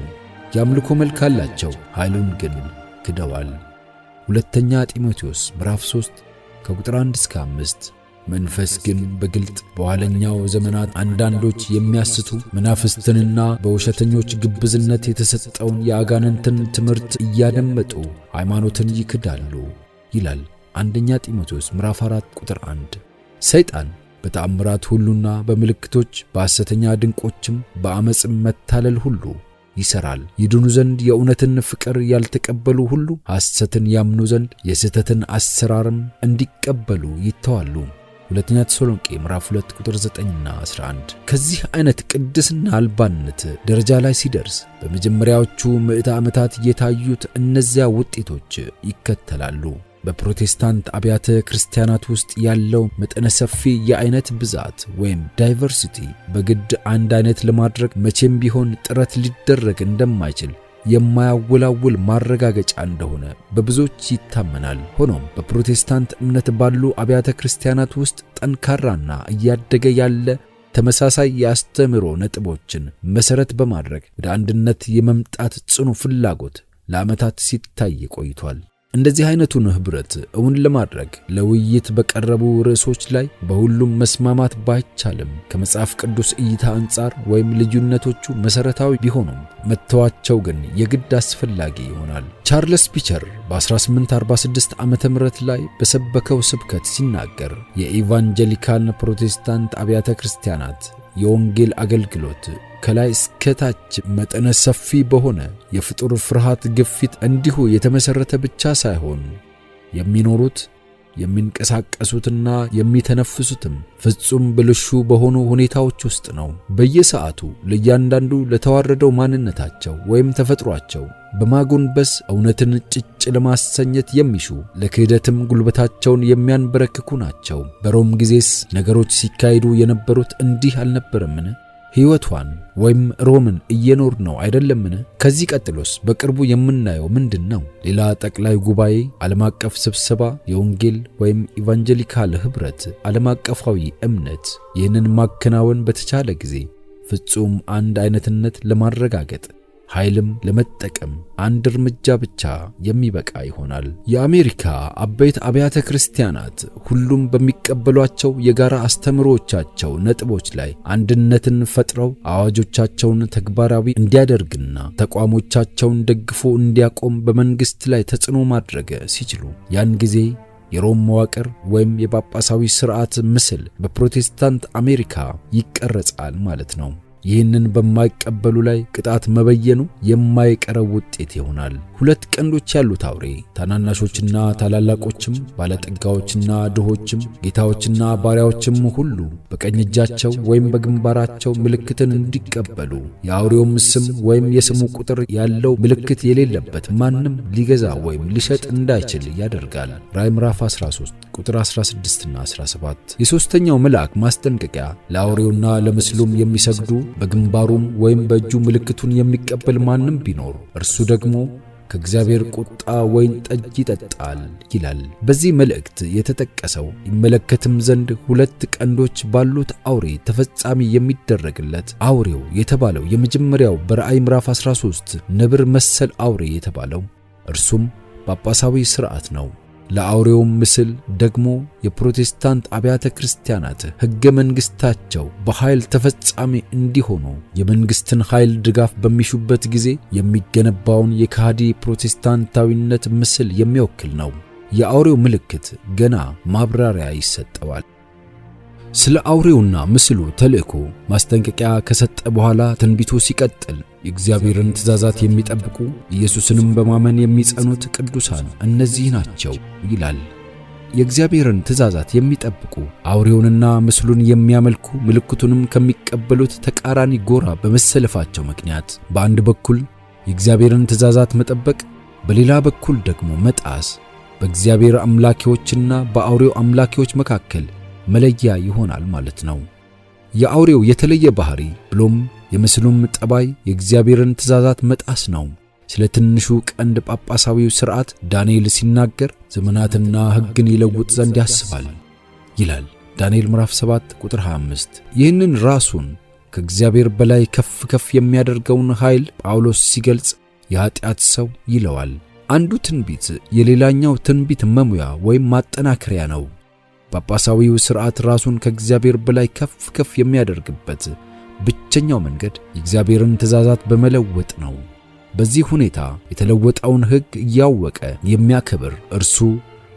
የአምልኮ መልክ አላቸው፣ ኃይሉን ግን ክደዋል። ሁለተኛ ጢሞቴዎስ ምዕራፍ 3 ከቁጥር 1 እስከ 5። መንፈስ ግን በግልጥ በኋለኛው ዘመናት አንዳንዶች የሚያስቱ መናፍስትንና በውሸተኞች ግብዝነት የተሰጠውን የአጋንንትን ትምህርት እያደመጡ ሃይማኖትን ይክዳሉ ይላል አንደኛ ጢሞቴዎስ ምዕራፍ 4 ቁጥር 1። ሰይጣን በተአምራት ሁሉና በምልክቶች በሐሰተኛ ድንቆችም በአመፅም መታለል ሁሉ ይሰራል። ይድኑ ዘንድ የእውነትን ፍቅር ያልተቀበሉ ሁሉ ሐሰትን ያምኑ ዘንድ የስህተትን አሰራርም እንዲቀበሉ ይተዋሉ። ሁለተኛ ተሰሎንቄ ምዕራፍ 2 ቁጥር 9ና 11። ከዚህ አይነት ቅድስና አልባነት ደረጃ ላይ ሲደርስ በመጀመሪያዎቹ ምዕተ ዓመታት የታዩት እነዚያ ውጤቶች ይከተላሉ። በፕሮቴስታንት አብያተ ክርስቲያናት ውስጥ ያለው መጠነ ሰፊ የአይነት ብዛት ወይም ዳይቨርሲቲ በግድ አንድ አይነት ለማድረግ መቼም ቢሆን ጥረት ሊደረግ እንደማይችል የማያወላውል ማረጋገጫ እንደሆነ በብዙዎች ይታመናል። ሆኖም በፕሮቴስታንት እምነት ባሉ አብያተ ክርስቲያናት ውስጥ ጠንካራና እያደገ ያለ ተመሳሳይ የአስተምህሮ ነጥቦችን መሰረት በማድረግ ወደ አንድነት የመምጣት ጽኑ ፍላጎት ለዓመታት ሲታይ ቆይቷል። እንደዚህ አይነቱን ህብረት እውን ለማድረግ ለውይይት በቀረቡ ርዕሶች ላይ በሁሉም መስማማት ባይቻልም ከመጽሐፍ ቅዱስ እይታ አንጻር ወይም ልዩነቶቹ መሰረታዊ ቢሆኑም መተዋቸው ግን የግድ አስፈላጊ ይሆናል። ቻርልስ ፒቸር በ1846 ዓመተ ምህረት ላይ በሰበከው ስብከት ሲናገር የኢቫንጀሊካል ፕሮቴስታንት አብያተ ክርስቲያናት የወንጌል አገልግሎት ከላይ እስከ ታች መጠነ ሰፊ በሆነ የፍጡር ፍርሃት ግፊት እንዲሁ የተመሰረተ ብቻ ሳይሆን የሚኖሩት የሚንቀሳቀሱትና የሚተነፍሱትም ፍጹም ብልሹ በሆኑ ሁኔታዎች ውስጥ ነው። በየሰዓቱ ለእያንዳንዱ ለተዋረደው ማንነታቸው ወይም ተፈጥሯቸው በማጎንበስ እውነትን ጭጭ ለማሰኘት የሚሹ ለክህደትም ጉልበታቸውን የሚያንበረክኩ ናቸው። በሮም ጊዜስ ነገሮች ሲካሄዱ የነበሩት እንዲህ አልነበረምን? ሕይወቷን ወይም ሮምን እየኖር ነው አይደለምን? ከዚህ ቀጥሎስ በቅርቡ የምናየው ምንድነው? ሌላ ጠቅላይ ጉባኤ፣ ዓለም አቀፍ ስብሰባ፣ የወንጌል ወይም ኢቫንጀሊካል ህብረት፣ ዓለም አቀፋዊ እምነት። ይህንን ማከናወን በተቻለ ጊዜ ፍጹም አንድ አይነትነት ለማረጋገጥ ኃይልም ለመጠቀም አንድ እርምጃ ብቻ የሚበቃ ይሆናል። የአሜሪካ አበይት አብያተ ክርስቲያናት ሁሉም በሚቀበሏቸው የጋራ አስተምሮቻቸው ነጥቦች ላይ አንድነትን ፈጥረው አዋጆቻቸውን ተግባራዊ እንዲያደርግና ተቋሞቻቸውን ደግፎ እንዲያቆም በመንግስት ላይ ተጽዕኖ ማድረግ ሲችሉ ያን ጊዜ የሮም መዋቅር ወይም የጳጳሳዊ ሥርዓት ምስል በፕሮቴስታንት አሜሪካ ይቀረጻል ማለት ነው። ይህንን በማይቀበሉ ላይ ቅጣት መበየኑ የማይቀረው ውጤት ይሆናል። ሁለት ቀንዶች ያሉት አውሬ ታናናሾችና ታላላቆችም፣ ባለጠጋዎችና ድሆችም፣ ጌታዎችና ባሪያዎችም ሁሉ በቀኝ እጃቸው ወይም በግንባራቸው ምልክትን እንዲቀበሉ የአውሬውም ስም ወይም የስሙ ቁጥር ያለው ምልክት የሌለበት ማንም ሊገዛ ወይም ሊሸጥ እንዳይችል ያደርጋል። ራዕይ ምዕራፍ 13 ቁጥር 16ና 17። የሶስተኛው መልአክ ማስጠንቀቂያ ለአውሬውና ለምስሉም የሚሰግዱ በግንባሩም ወይም በእጁ ምልክቱን የሚቀበል ማንም ቢኖር እርሱ ደግሞ ከእግዚአብሔር ቁጣ ወይን ጠጅ ይጠጣል ይላል። በዚህ መልእክት የተጠቀሰው ይመለከትም ዘንድ ሁለት ቀንዶች ባሉት አውሬ ተፈጻሚ የሚደረግለት አውሬው የተባለው የመጀመሪያው በራዕይ ምዕራፍ 13 ነብር መሰል አውሬ የተባለው እርሱም ጳጳሳዊ ሥርዓት ነው። ለአውሬውም ምስል ደግሞ የፕሮቴስታንት አብያተ ክርስቲያናት ሕገ መንግሥታቸው በኃይል ተፈጻሚ እንዲሆኑ የመንግሥትን ኃይል ድጋፍ በሚሹበት ጊዜ የሚገነባውን የካሃዲ ፕሮቴስታንታዊነት ምስል የሚወክል ነው። የአውሬው ምልክት ገና ማብራሪያ ይሰጠዋል። ስለ አውሬውና ምስሉ ተልእኮ ማስጠንቀቂያ ከሰጠ በኋላ ትንቢቱ ሲቀጥል የእግዚአብሔርን ትእዛዛት የሚጠብቁ ኢየሱስንም በማመን የሚጸኑት ቅዱሳን እነዚህ ናቸው ይላል። የእግዚአብሔርን ትእዛዛት የሚጠብቁ አውሬውንና ምስሉን የሚያመልኩ ምልክቱንም ከሚቀበሉት ተቃራኒ ጎራ በመሰለፋቸው ምክንያት በአንድ በኩል የእግዚአብሔርን ትእዛዛት መጠበቅ፣ በሌላ በኩል ደግሞ መጣስ በእግዚአብሔር አምላኪዎችና በአውሬው አምላኪዎች መካከል መለያ ይሆናል ማለት ነው። የአውሬው የተለየ ባህሪ ብሎም የምስሉም ጠባይ የእግዚአብሔርን ትእዛዛት መጣስ ነው። ስለ ትንሹ ቀንድ ጳጳሳዊው ሥርዓት ዳንኤል ሲናገር ዘመናትና ሕግን ይለውጥ ዘንድ ያስባል ይላል። ዳንኤል ምዕራፍ 7 ቁጥር 25። ይህንን ራሱን ከእግዚአብሔር በላይ ከፍ ከፍ የሚያደርገውን ኃይል ጳውሎስ ሲገልጽ የኃጢአት ሰው ይለዋል። አንዱ ትንቢት የሌላኛው ትንቢት መሙያ ወይም ማጠናከሪያ ነው። ጳጳሳዊው ሥርዓት ራሱን ከእግዚአብሔር በላይ ከፍ ከፍ የሚያደርግበት ብቸኛው መንገድ የእግዚአብሔርን ትእዛዛት በመለወጥ ነው። በዚህ ሁኔታ የተለወጠውን ሕግ እያወቀ የሚያከብር እርሱ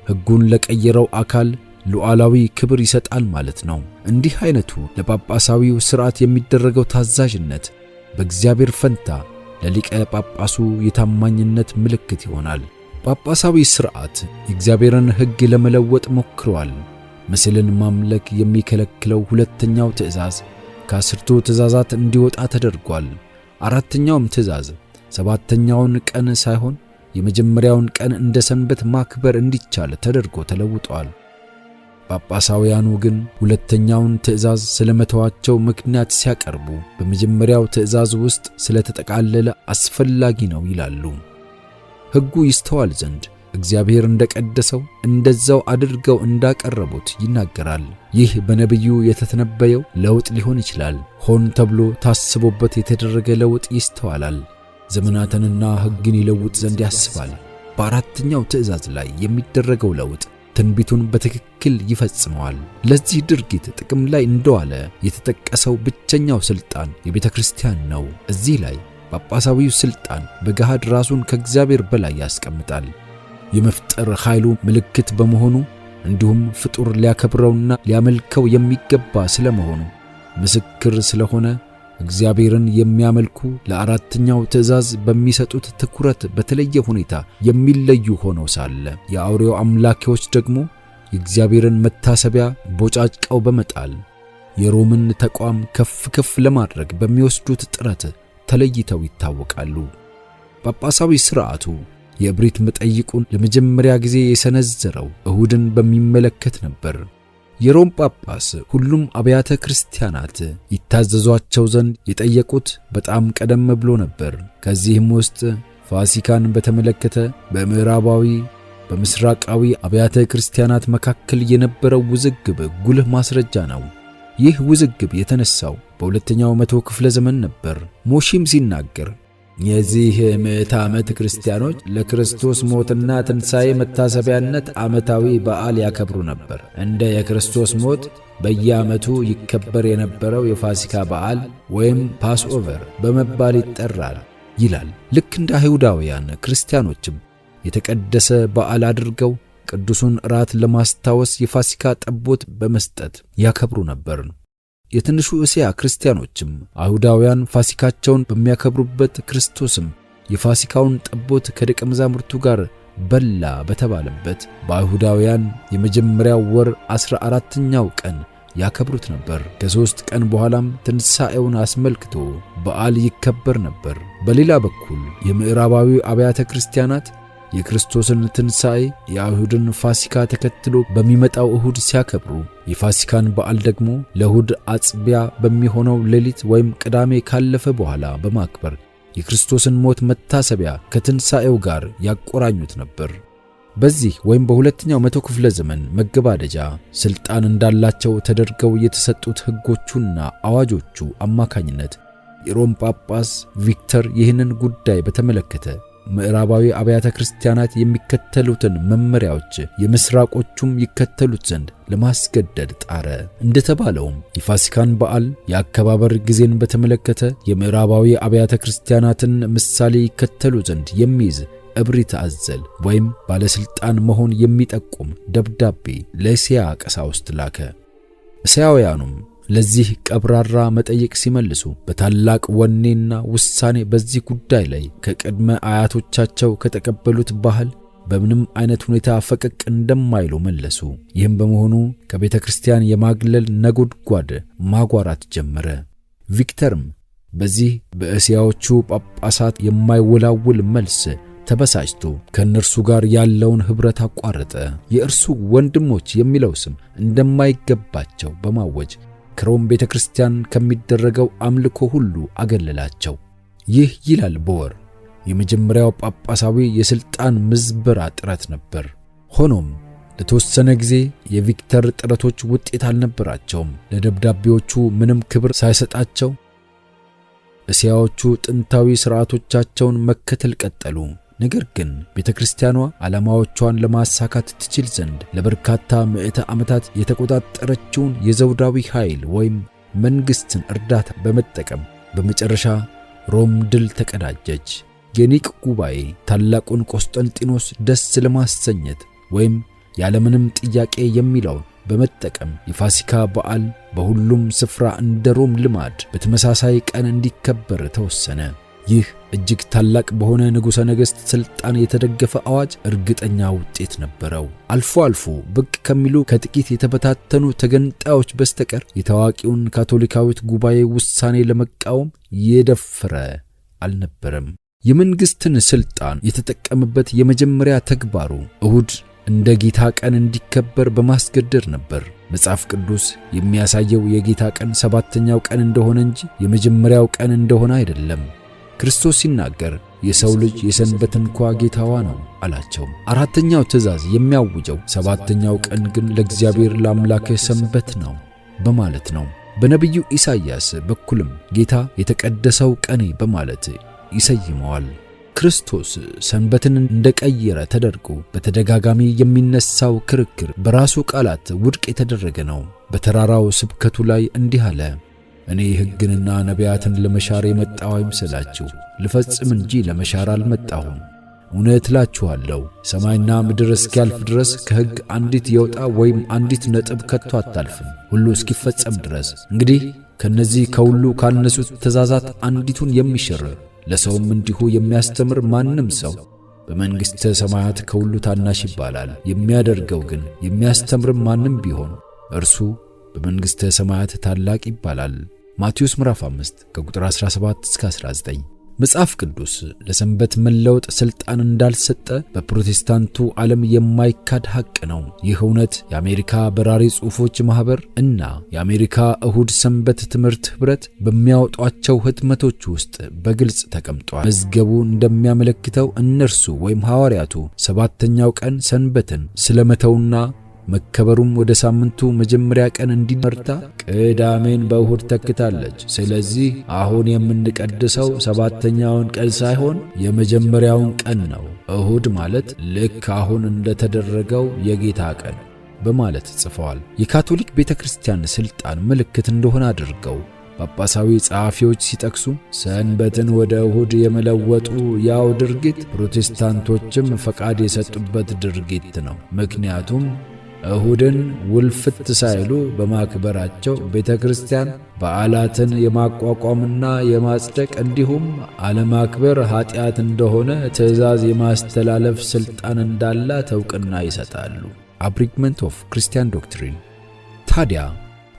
ሕጉን ለቀየረው አካል ሉዓላዊ ክብር ይሰጣል ማለት ነው። እንዲህ አይነቱ ለጳጳሳዊው ሥርዓት የሚደረገው ታዛዥነት በእግዚአብሔር ፈንታ ለሊቀ ጳጳሱ የታማኝነት ምልክት ይሆናል። ጳጳሳዊ ሥርዓት የእግዚአብሔርን ሕግ ለመለወጥ ሞክሯል። ምስልን ማምለክ የሚከለክለው ሁለተኛው ትእዛዝ ከ10ቱ ትእዛዛት እንዲወጣ ተደርጓል። አራተኛውም ትእዛዝ ሰባተኛውን ቀን ሳይሆን የመጀመሪያውን ቀን እንደ ሰንበት ማክበር እንዲቻል ተደርጎ ተለውጧል። ጳጳሳውያኑ ግን ሁለተኛውን ትእዛዝ ስለመተዋቸው ምክንያት ሲያቀርቡ በመጀመሪያው ትእዛዝ ውስጥ ስለተጠቃለለ አስፈላጊ ነው ይላሉ። ሕጉ ይስተዋል ዘንድ እግዚአብሔር እንደቀደሰው እንደዛው አድርገው እንዳቀረቡት ይናገራል። ይህ በነቢዩ የተተነበየው ለውጥ ሊሆን ይችላል። ሆን ተብሎ ታስቦበት የተደረገ ለውጥ ይስተዋላል። ዘመናትንና ሕግን ይለውጥ ዘንድ ያስባል። በአራተኛው ትእዛዝ ላይ የሚደረገው ለውጥ ትንቢቱን በትክክል ይፈጽመዋል። ለዚህ ድርጊት ጥቅም ላይ እንደዋለ የተጠቀሰው ብቸኛው ሥልጣን የቤተ ክርስቲያን ነው። እዚህ ላይ ጳጳሳዊው ሥልጣን በገሃድ ራሱን ከእግዚአብሔር በላይ ያስቀምጣል። የመፍጠር ኃይሉ ምልክት በመሆኑ እንዲሁም ፍጡር ሊያከብረውና ሊያመልከው የሚገባ ስለመሆኑ ምስክር ስለሆነ እግዚአብሔርን የሚያመልኩ ለአራተኛው ትእዛዝ በሚሰጡት ትኩረት በተለየ ሁኔታ የሚለዩ ሆነው ሳለ የአውሬው አምላኪዎች ደግሞ የእግዚአብሔርን መታሰቢያ ቦጫጭቀው በመጣል የሮምን ተቋም ከፍ ከፍ ለማድረግ በሚወስዱት ጥረት ተለይተው ይታወቃሉ። ጳጳሳዊ ሥርዓቱ የእብሪት መጠይቁን ለመጀመሪያ ጊዜ የሰነዘረው እሁድን በሚመለከት ነበር። የሮም ጳጳስ ሁሉም አብያተ ክርስቲያናት ይታዘዟቸው ዘንድ የጠየቁት በጣም ቀደም ብሎ ነበር። ከዚህም ውስጥ ፋሲካን በተመለከተ በምዕራባዊ በምስራቃዊ አብያተ ክርስቲያናት መካከል የነበረው ውዝግብ ጉልህ ማስረጃ ነው። ይህ ውዝግብ የተነሳው በሁለተኛው መቶ ክፍለ ዘመን ነበር። ሞሺም ሲናገር የዚህ ምዕተ ዓመት ክርስቲያኖች ለክርስቶስ ሞትና ትንሣኤ መታሰቢያነት ዓመታዊ በዓል ያከብሩ ነበር። እንደ የክርስቶስ ሞት በየዓመቱ ይከበር የነበረው የፋሲካ በዓል ወይም ፓስኦቨር በመባል ይጠራል ይላል። ልክ እንደ አይሁዳውያን ክርስቲያኖችም የተቀደሰ በዓል አድርገው ቅዱሱን እራት ለማስታወስ የፋሲካ ጠቦት በመስጠት ያከብሩ ነበር። የትንሹ እስያ ክርስቲያኖችም አይሁዳውያን ፋሲካቸውን በሚያከብሩበት ክርስቶስም የፋሲካውን ጠቦት ከደቀ መዛሙርቱ ጋር በላ በተባለበት በአይሁዳውያን የመጀመሪያው ወር 14ኛው ቀን ያከብሩት ነበር። ከ3 ቀን በኋላም ትንሣኤውን አስመልክቶ በዓል ይከበር ነበር። በሌላ በኩል የምዕራባዊ አብያተ ክርስቲያናት የክርስቶስን ትንሣኤ የአይሁድን ፋሲካ ተከትሎ በሚመጣው እሁድ ሲያከብሩ የፋሲካን በዓል ደግሞ ለእሁድ አጥቢያ በሚሆነው ሌሊት ወይም ቅዳሜ ካለፈ በኋላ በማክበር የክርስቶስን ሞት መታሰቢያ ከትንሣኤው ጋር ያቆራኙት ነበር። በዚህ ወይም በሁለተኛው መቶ ክፍለ ዘመን መገባደጃ ሥልጣን እንዳላቸው ተደርገው የተሰጡት ሕጎቹና አዋጆቹ አማካኝነት የሮም ጳጳስ ቪክተር ይህንን ጉዳይ በተመለከተ ምዕራባዊ አብያተ ክርስቲያናት የሚከተሉትን መመሪያዎች የምስራቆቹም ይከተሉት ዘንድ ለማስገደድ ጣረ። እንደተባለውም የፋሲካን በዓል የአከባበር ጊዜን በተመለከተ የምዕራባዊ አብያተ ክርስቲያናትን ምሳሌ ይከተሉ ዘንድ የሚይዝ እብሪት አዘል ወይም ባለስልጣን መሆን የሚጠቁም ደብዳቤ ለእስያ ቀሳውስት ላከ። እስያውያኑም ለዚህ ቀብራራ መጠይቅ ሲመልሱ በታላቅ ወኔና ውሳኔ በዚህ ጉዳይ ላይ ከቅድመ አያቶቻቸው ከተቀበሉት ባህል በምንም አይነት ሁኔታ ፈቀቅ እንደማይሉ መለሱ። ይህም በመሆኑ ከቤተ ክርስቲያን የማግለል ነጎድጓድ ማጓራት ጀመረ። ቪክተርም በዚህ በእስያዎቹ ጳጳሳት የማይወላውል መልስ ተበሳጭቶ ከእነርሱ ጋር ያለውን ኅብረት አቋረጠ። የእርሱ ወንድሞች የሚለው ስም እንደማይገባቸው በማወጅ ከሮም ቤተ ክርስቲያን ከሚደረገው አምልኮ ሁሉ አገለላቸው። ይህ ይላል በወር የመጀመሪያው ጳጳሳዊ የሥልጣን ምዝበራ ጥረት ነበር። ሆኖም ለተወሰነ ጊዜ የቪክተር ጥረቶች ውጤት አልነበራቸውም። ለደብዳቤዎቹ ምንም ክብር ሳይሰጣቸው እስያዎቹ ጥንታዊ ሥርዓቶቻቸውን መከተል ቀጠሉ። ነገር ግን ቤተ ክርስቲያኗ ዓላማዎቿን ለማሳካት ትችል ዘንድ ለበርካታ ምዕተ ዓመታት የተቆጣጠረችውን የዘውዳዊ ኃይል ወይም መንግሥትን እርዳታ በመጠቀም በመጨረሻ ሮም ድል ተቀዳጀች። የኒቅ ጉባኤ ታላቁን ቆስጠንጢኖስ ደስ ለማሰኘት ወይም ያለምንም ጥያቄ የሚለውን በመጠቀም የፋሲካ በዓል በሁሉም ስፍራ እንደ ሮም ልማድ በተመሳሳይ ቀን እንዲከበር ተወሰነ። ይህ እጅግ ታላቅ በሆነ ንጉሠ ነገሥት ሥልጣን የተደገፈ አዋጅ እርግጠኛ ውጤት ነበረው። አልፎ አልፎ ብቅ ከሚሉ ከጥቂት የተበታተኑ ተገንጣዮች በስተቀር የታዋቂውን ካቶሊካዊት ጉባኤ ውሳኔ ለመቃወም የደፈረ አልነበረም። የመንግሥትን ሥልጣን የተጠቀመበት የመጀመሪያ ተግባሩ እሁድ እንደ ጌታ ቀን እንዲከበር በማስገደድ ነበር። መጽሐፍ ቅዱስ የሚያሳየው የጌታ ቀን ሰባተኛው ቀን እንደሆነ እንጂ የመጀመሪያው ቀን እንደሆነ አይደለም። ክርስቶስ ሲናገር የሰው ልጅ የሰንበት እንኳ ጌታዋ ነው አላቸው። አራተኛው ትእዛዝ የሚያውጀው ሰባተኛው ቀን ግን ለእግዚአብሔር ለአምላክህ ሰንበት ነው በማለት ነው። በነቢዩ ኢሳይያስ በኩልም ጌታ የተቀደሰው ቀኔ በማለት ይሰይመዋል። ክርስቶስ ሰንበትን እንደቀየረ ተደርጎ በተደጋጋሚ የሚነሳው ክርክር በራሱ ቃላት ውድቅ የተደረገ ነው። በተራራው ስብከቱ ላይ እንዲህ አለ፣ እኔ ሕግንና ነቢያትን ለመሻር የመጣሁ አይምሰላችሁ፣ ልፈጽም እንጂ ለመሻር አልመጣሁም። እውነት እላችኋለሁ ሰማይና ምድር እስኪያልፍ ድረስ ከሕግ አንዲት የወጣ ወይም አንዲት ነጥብ ከቶ አታልፍም፣ ሁሉ እስኪፈጸም ድረስ። እንግዲህ ከነዚህ ከሁሉ ካነሱት ትእዛዛት አንዲቱን የሚሽር ለሰውም እንዲሁ የሚያስተምር ማንም ሰው በመንግሥተ ሰማያት ከሁሉ ታናሽ ይባላል። የሚያደርገው ግን የሚያስተምርም ማንም ቢሆን እርሱ በመንግሥተ ሰማያት ታላቅ ይባላል። ማቴዎስ ምዕራፍ 5 ከቁጥር 17 እስከ 19። መጽሐፍ ቅዱስ ለሰንበት መለወጥ ሥልጣን እንዳልሰጠ በፕሮቴስታንቱ ዓለም የማይካድ ሐቅ ነው። ይህ እውነት የአሜሪካ በራሪ ጽሑፎች ማኅበር እና የአሜሪካ እሁድ ሰንበት ትምህርት ኅብረት በሚያወጧቸው ህትመቶች ውስጥ በግልጽ ተቀምጧል። መዝገቡ እንደሚያመለክተው እነርሱ ወይም ሐዋርያቱ ሰባተኛው ቀን ሰንበትን ስለመተውና መከበሩም ወደ ሳምንቱ መጀመሪያ ቀን እንዲመርታ ቅዳሜን በእሁድ ተክታለች። ስለዚህ አሁን የምንቀድሰው ሰባተኛውን ቀን ሳይሆን የመጀመሪያውን ቀን ነው። እሁድ ማለት ልክ አሁን እንደተደረገው የጌታ ቀን በማለት ጽፈዋል። የካቶሊክ ቤተክርስቲያን ሥልጣን ምልክት እንደሆነ አድርገው ጳጳሳዊ ጸሐፊዎች ሲጠቅሱ ሰንበትን ወደ እሁድ የመለወጡ ያው ድርጊት ፕሮቴስታንቶችም ፈቃድ የሰጡበት ድርጊት ነው። ምክንያቱም እሁድን ውልፍት ሳይሉ በማክበራቸው ቤተክርስቲያን በዓላትን የማቋቋምና የማጽደቅ እንዲሁም አለማክበር ኃጢአት እንደሆነ ትእዛዝ የማስተላለፍ ሥልጣን እንዳላት ዕውቅና ይሰጣሉ። አብሪግመንት ኦፍ ክርስቲያን ዶክትሪን። ታዲያ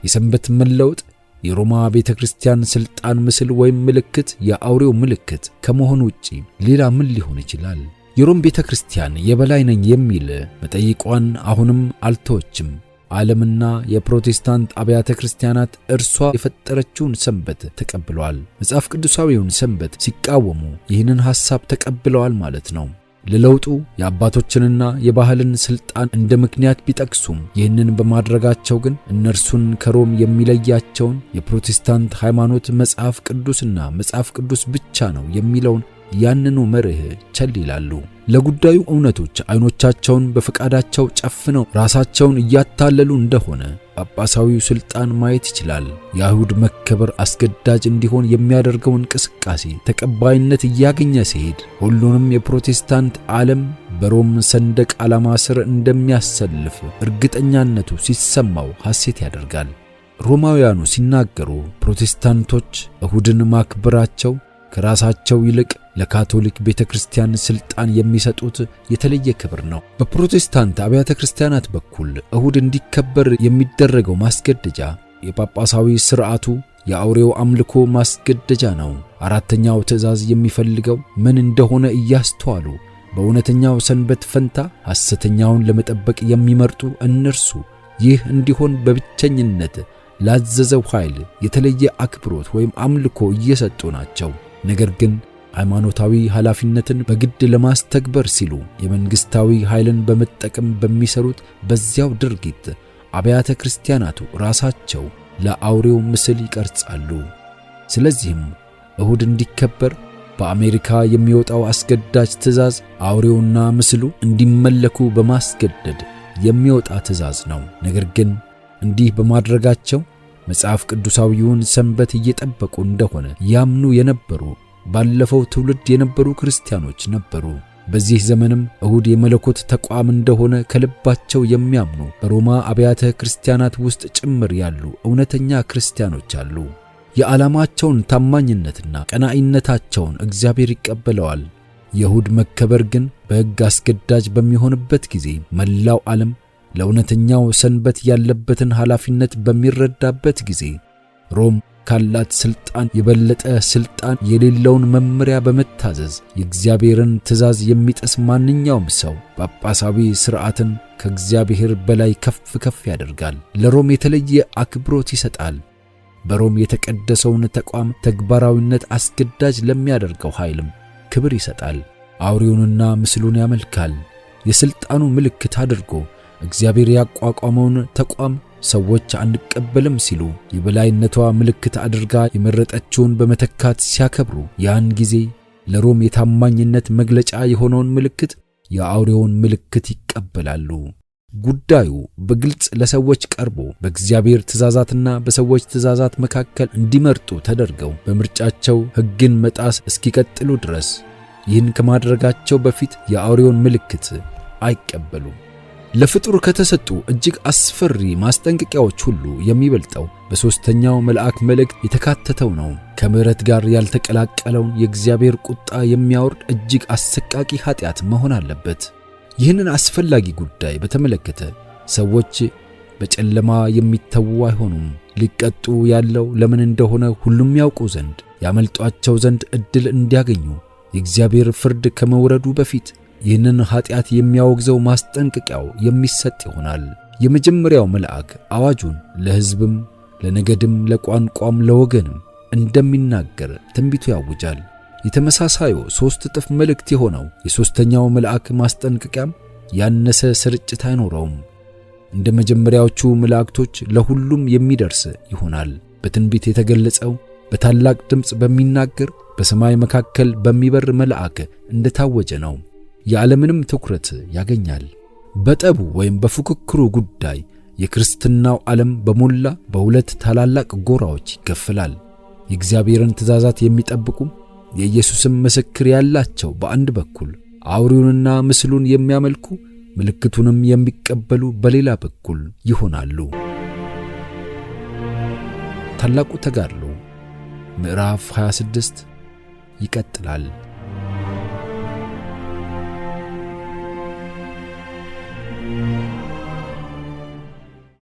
የሰንበት መለወጥ የሮማ ቤተክርስቲያን ሥልጣን ምስል ወይም ምልክት፣ የአውሬው ምልክት ከመሆኑ ውጪ ሌላ ምን ሊሆን ይችላል? የሮም ቤተክርስቲያን የበላይ ነኝ የሚል መጠይቋን አሁንም አልተወችም። ዓለምና የፕሮቴስታንት አብያተ ክርስቲያናት እርሷ የፈጠረችውን ሰንበት ተቀብለዋል። መጽሐፍ ቅዱሳዊውን ሰንበት ሲቃወሙ ይህንን ሐሳብ ተቀብለዋል ማለት ነው። ለለውጡ የአባቶችንና የባህልን ሥልጣን እንደ ምክንያት ቢጠቅሱም ይህንን በማድረጋቸው ግን እነርሱን ከሮም የሚለያቸውን የፕሮቴስታንት ሃይማኖት መጽሐፍ ቅዱስና መጽሐፍ ቅዱስ ብቻ ነው የሚለውን ያንኑ መርህ ቸል ይላሉ። ለጉዳዩ እውነቶች አይኖቻቸውን በፈቃዳቸው ጨፍነው ራሳቸውን እያታለሉ እንደሆነ ጳጳሳዊው ሥልጣን ማየት ይችላል። የአይሁድ መከበር አስገዳጅ እንዲሆን የሚያደርገው እንቅስቃሴ ተቀባይነት እያገኘ ሲሄድ ሁሉንም የፕሮቴስታንት ዓለም በሮም ሰንደቅ ዓላማ ስር እንደሚያሰልፍ እርግጠኛነቱ ሲሰማው ሐሴት ያደርጋል። ሮማውያኑ ሲናገሩ ፕሮቴስታንቶች እሁድን ማክበራቸው ከራሳቸው ይልቅ ለካቶሊክ ቤተክርስቲያን ስልጣን የሚሰጡት የተለየ ክብር ነው። በፕሮቴስታንት አብያተ ክርስቲያናት በኩል እሁድ እንዲከበር የሚደረገው ማስገደጃ የጳጳሳዊ ሥርዓቱ የአውሬው አምልኮ ማስገደጃ ነው። አራተኛው ትእዛዝ የሚፈልገው ምን እንደሆነ እያስተዋሉ በእውነተኛው ሰንበት ፈንታ ሐሰተኛውን ለመጠበቅ የሚመርጡ እነርሱ ይህ እንዲሆን በብቸኝነት ላዘዘው ኃይል የተለየ አክብሮት ወይም አምልኮ እየሰጡ ናቸው። ነገር ግን ሃይማኖታዊ ኃላፊነትን በግድ ለማስተግበር ሲሉ የመንግስታዊ ኃይልን በመጠቀም በሚሰሩት በዚያው ድርጊት አብያተ ክርስቲያናቱ ራሳቸው ለአውሬው ምስል ይቀርጻሉ። ስለዚህም እሁድ እንዲከበር በአሜሪካ የሚወጣው አስገዳጅ ትእዛዝ አውሬውና ምስሉ እንዲመለኩ በማስገደድ የሚወጣ ትእዛዝ ነው። ነገር ግን እንዲህ በማድረጋቸው መጽሐፍ ቅዱሳዊውን ሰንበት እየጠበቁ እንደሆነ ያምኑ የነበሩ ባለፈው ትውልድ የነበሩ ክርስቲያኖች ነበሩ። በዚህ ዘመንም እሁድ የመለኮት ተቋም እንደሆነ ከልባቸው የሚያምኑ በሮማ አብያተ ክርስቲያናት ውስጥ ጭምር ያሉ እውነተኛ ክርስቲያኖች አሉ። የዓላማቸውን ታማኝነትና ቀናኢነታቸውን እግዚአብሔር ይቀበለዋል። የእሁድ መከበር ግን በሕግ አስገዳጅ በሚሆንበት ጊዜ መላው ዓለም ለእውነተኛው ሰንበት ያለበትን ኃላፊነት በሚረዳበት ጊዜ ሮም ካላት ሥልጣን የበለጠ ሥልጣን የሌለውን መመሪያ በመታዘዝ የእግዚአብሔርን ትእዛዝ የሚጥስ ማንኛውም ሰው ጳጳሳዊ ሥርዓትን ከእግዚአብሔር በላይ ከፍ ከፍ ያደርጋል። ለሮም የተለየ አክብሮት ይሰጣል። በሮም የተቀደሰውን ተቋም ተግባራዊነት አስገዳጅ ለሚያደርገው ኃይልም ክብር ይሰጣል። አውሬውንና ምስሉን ያመልካል። የሥልጣኑ ምልክት አድርጎ እግዚአብሔር ያቋቋመውን ተቋም ሰዎች አንቀበልም ሲሉ የበላይነቷ ምልክት አድርጋ የመረጠችውን በመተካት ሲያከብሩ ያን ጊዜ ለሮም የታማኝነት መግለጫ የሆነውን ምልክት የአውሬውን ምልክት ይቀበላሉ። ጉዳዩ በግልጽ ለሰዎች ቀርቦ በእግዚአብሔር ትእዛዛትና በሰዎች ትእዛዛት መካከል እንዲመርጡ ተደርገው በምርጫቸው ሕግን መጣስ እስኪቀጥሉ ድረስ ይህን ከማድረጋቸው በፊት የአውሬውን ምልክት አይቀበሉም። ለፍጡር ከተሰጡ እጅግ አስፈሪ ማስጠንቀቂያዎች ሁሉ የሚበልጠው በሦስተኛው መልአክ መልእክት የተካተተው ነው። ከምሕረት ጋር ያልተቀላቀለውን የእግዚአብሔር ቁጣ የሚያወርድ እጅግ አሰቃቂ ኃጢአት መሆን አለበት። ይህንን አስፈላጊ ጉዳይ በተመለከተ ሰዎች በጨለማ የሚተዉ አይሆኑም። ሊቀጡ ያለው ለምን እንደሆነ ሁሉም ያውቁ ዘንድ ያመልጧቸው ዘንድ ዕድል እንዲያገኙ የእግዚአብሔር ፍርድ ከመውረዱ በፊት ይህንን ኃጢአት የሚያወግዘው ማስጠንቀቂያው የሚሰጥ ይሆናል። የመጀመሪያው መልአክ አዋጁን ለሕዝብም፣ ለነገድም፣ ለቋንቋም፣ ለወገንም እንደሚናገር ትንቢቱ ያውጃል። የተመሳሳዩ 3 እጥፍ መልእክት የሆነው የሦስተኛው መልአክ ማስጠንቀቂያም ያነሰ ስርጭት አይኖረውም። እንደ መጀመሪያዎቹ መላእክቶች ለሁሉም የሚደርስ ይሆናል። በትንቢት የተገለጸው በታላቅ ድምፅ በሚናገር በሰማይ መካከል በሚበር መልአክ እንደታወጀ ነው። የዓለምንም ትኩረት ያገኛል። በጠቡ ወይም በፉክክሩ ጉዳይ የክርስትናው ዓለም በሞላ በሁለት ታላላቅ ጎራዎች ይከፈላል። የእግዚአብሔርን ትእዛዛት የሚጠብቁ የኢየሱስም ምስክር ያላቸው በአንድ በኩል፣ አውሬውንና ምስሉን የሚያመልኩ ምልክቱንም የሚቀበሉ በሌላ በኩል ይሆናሉ። ታላቁ ተጋድሎ ምዕራፍ 26 ይቀጥላል።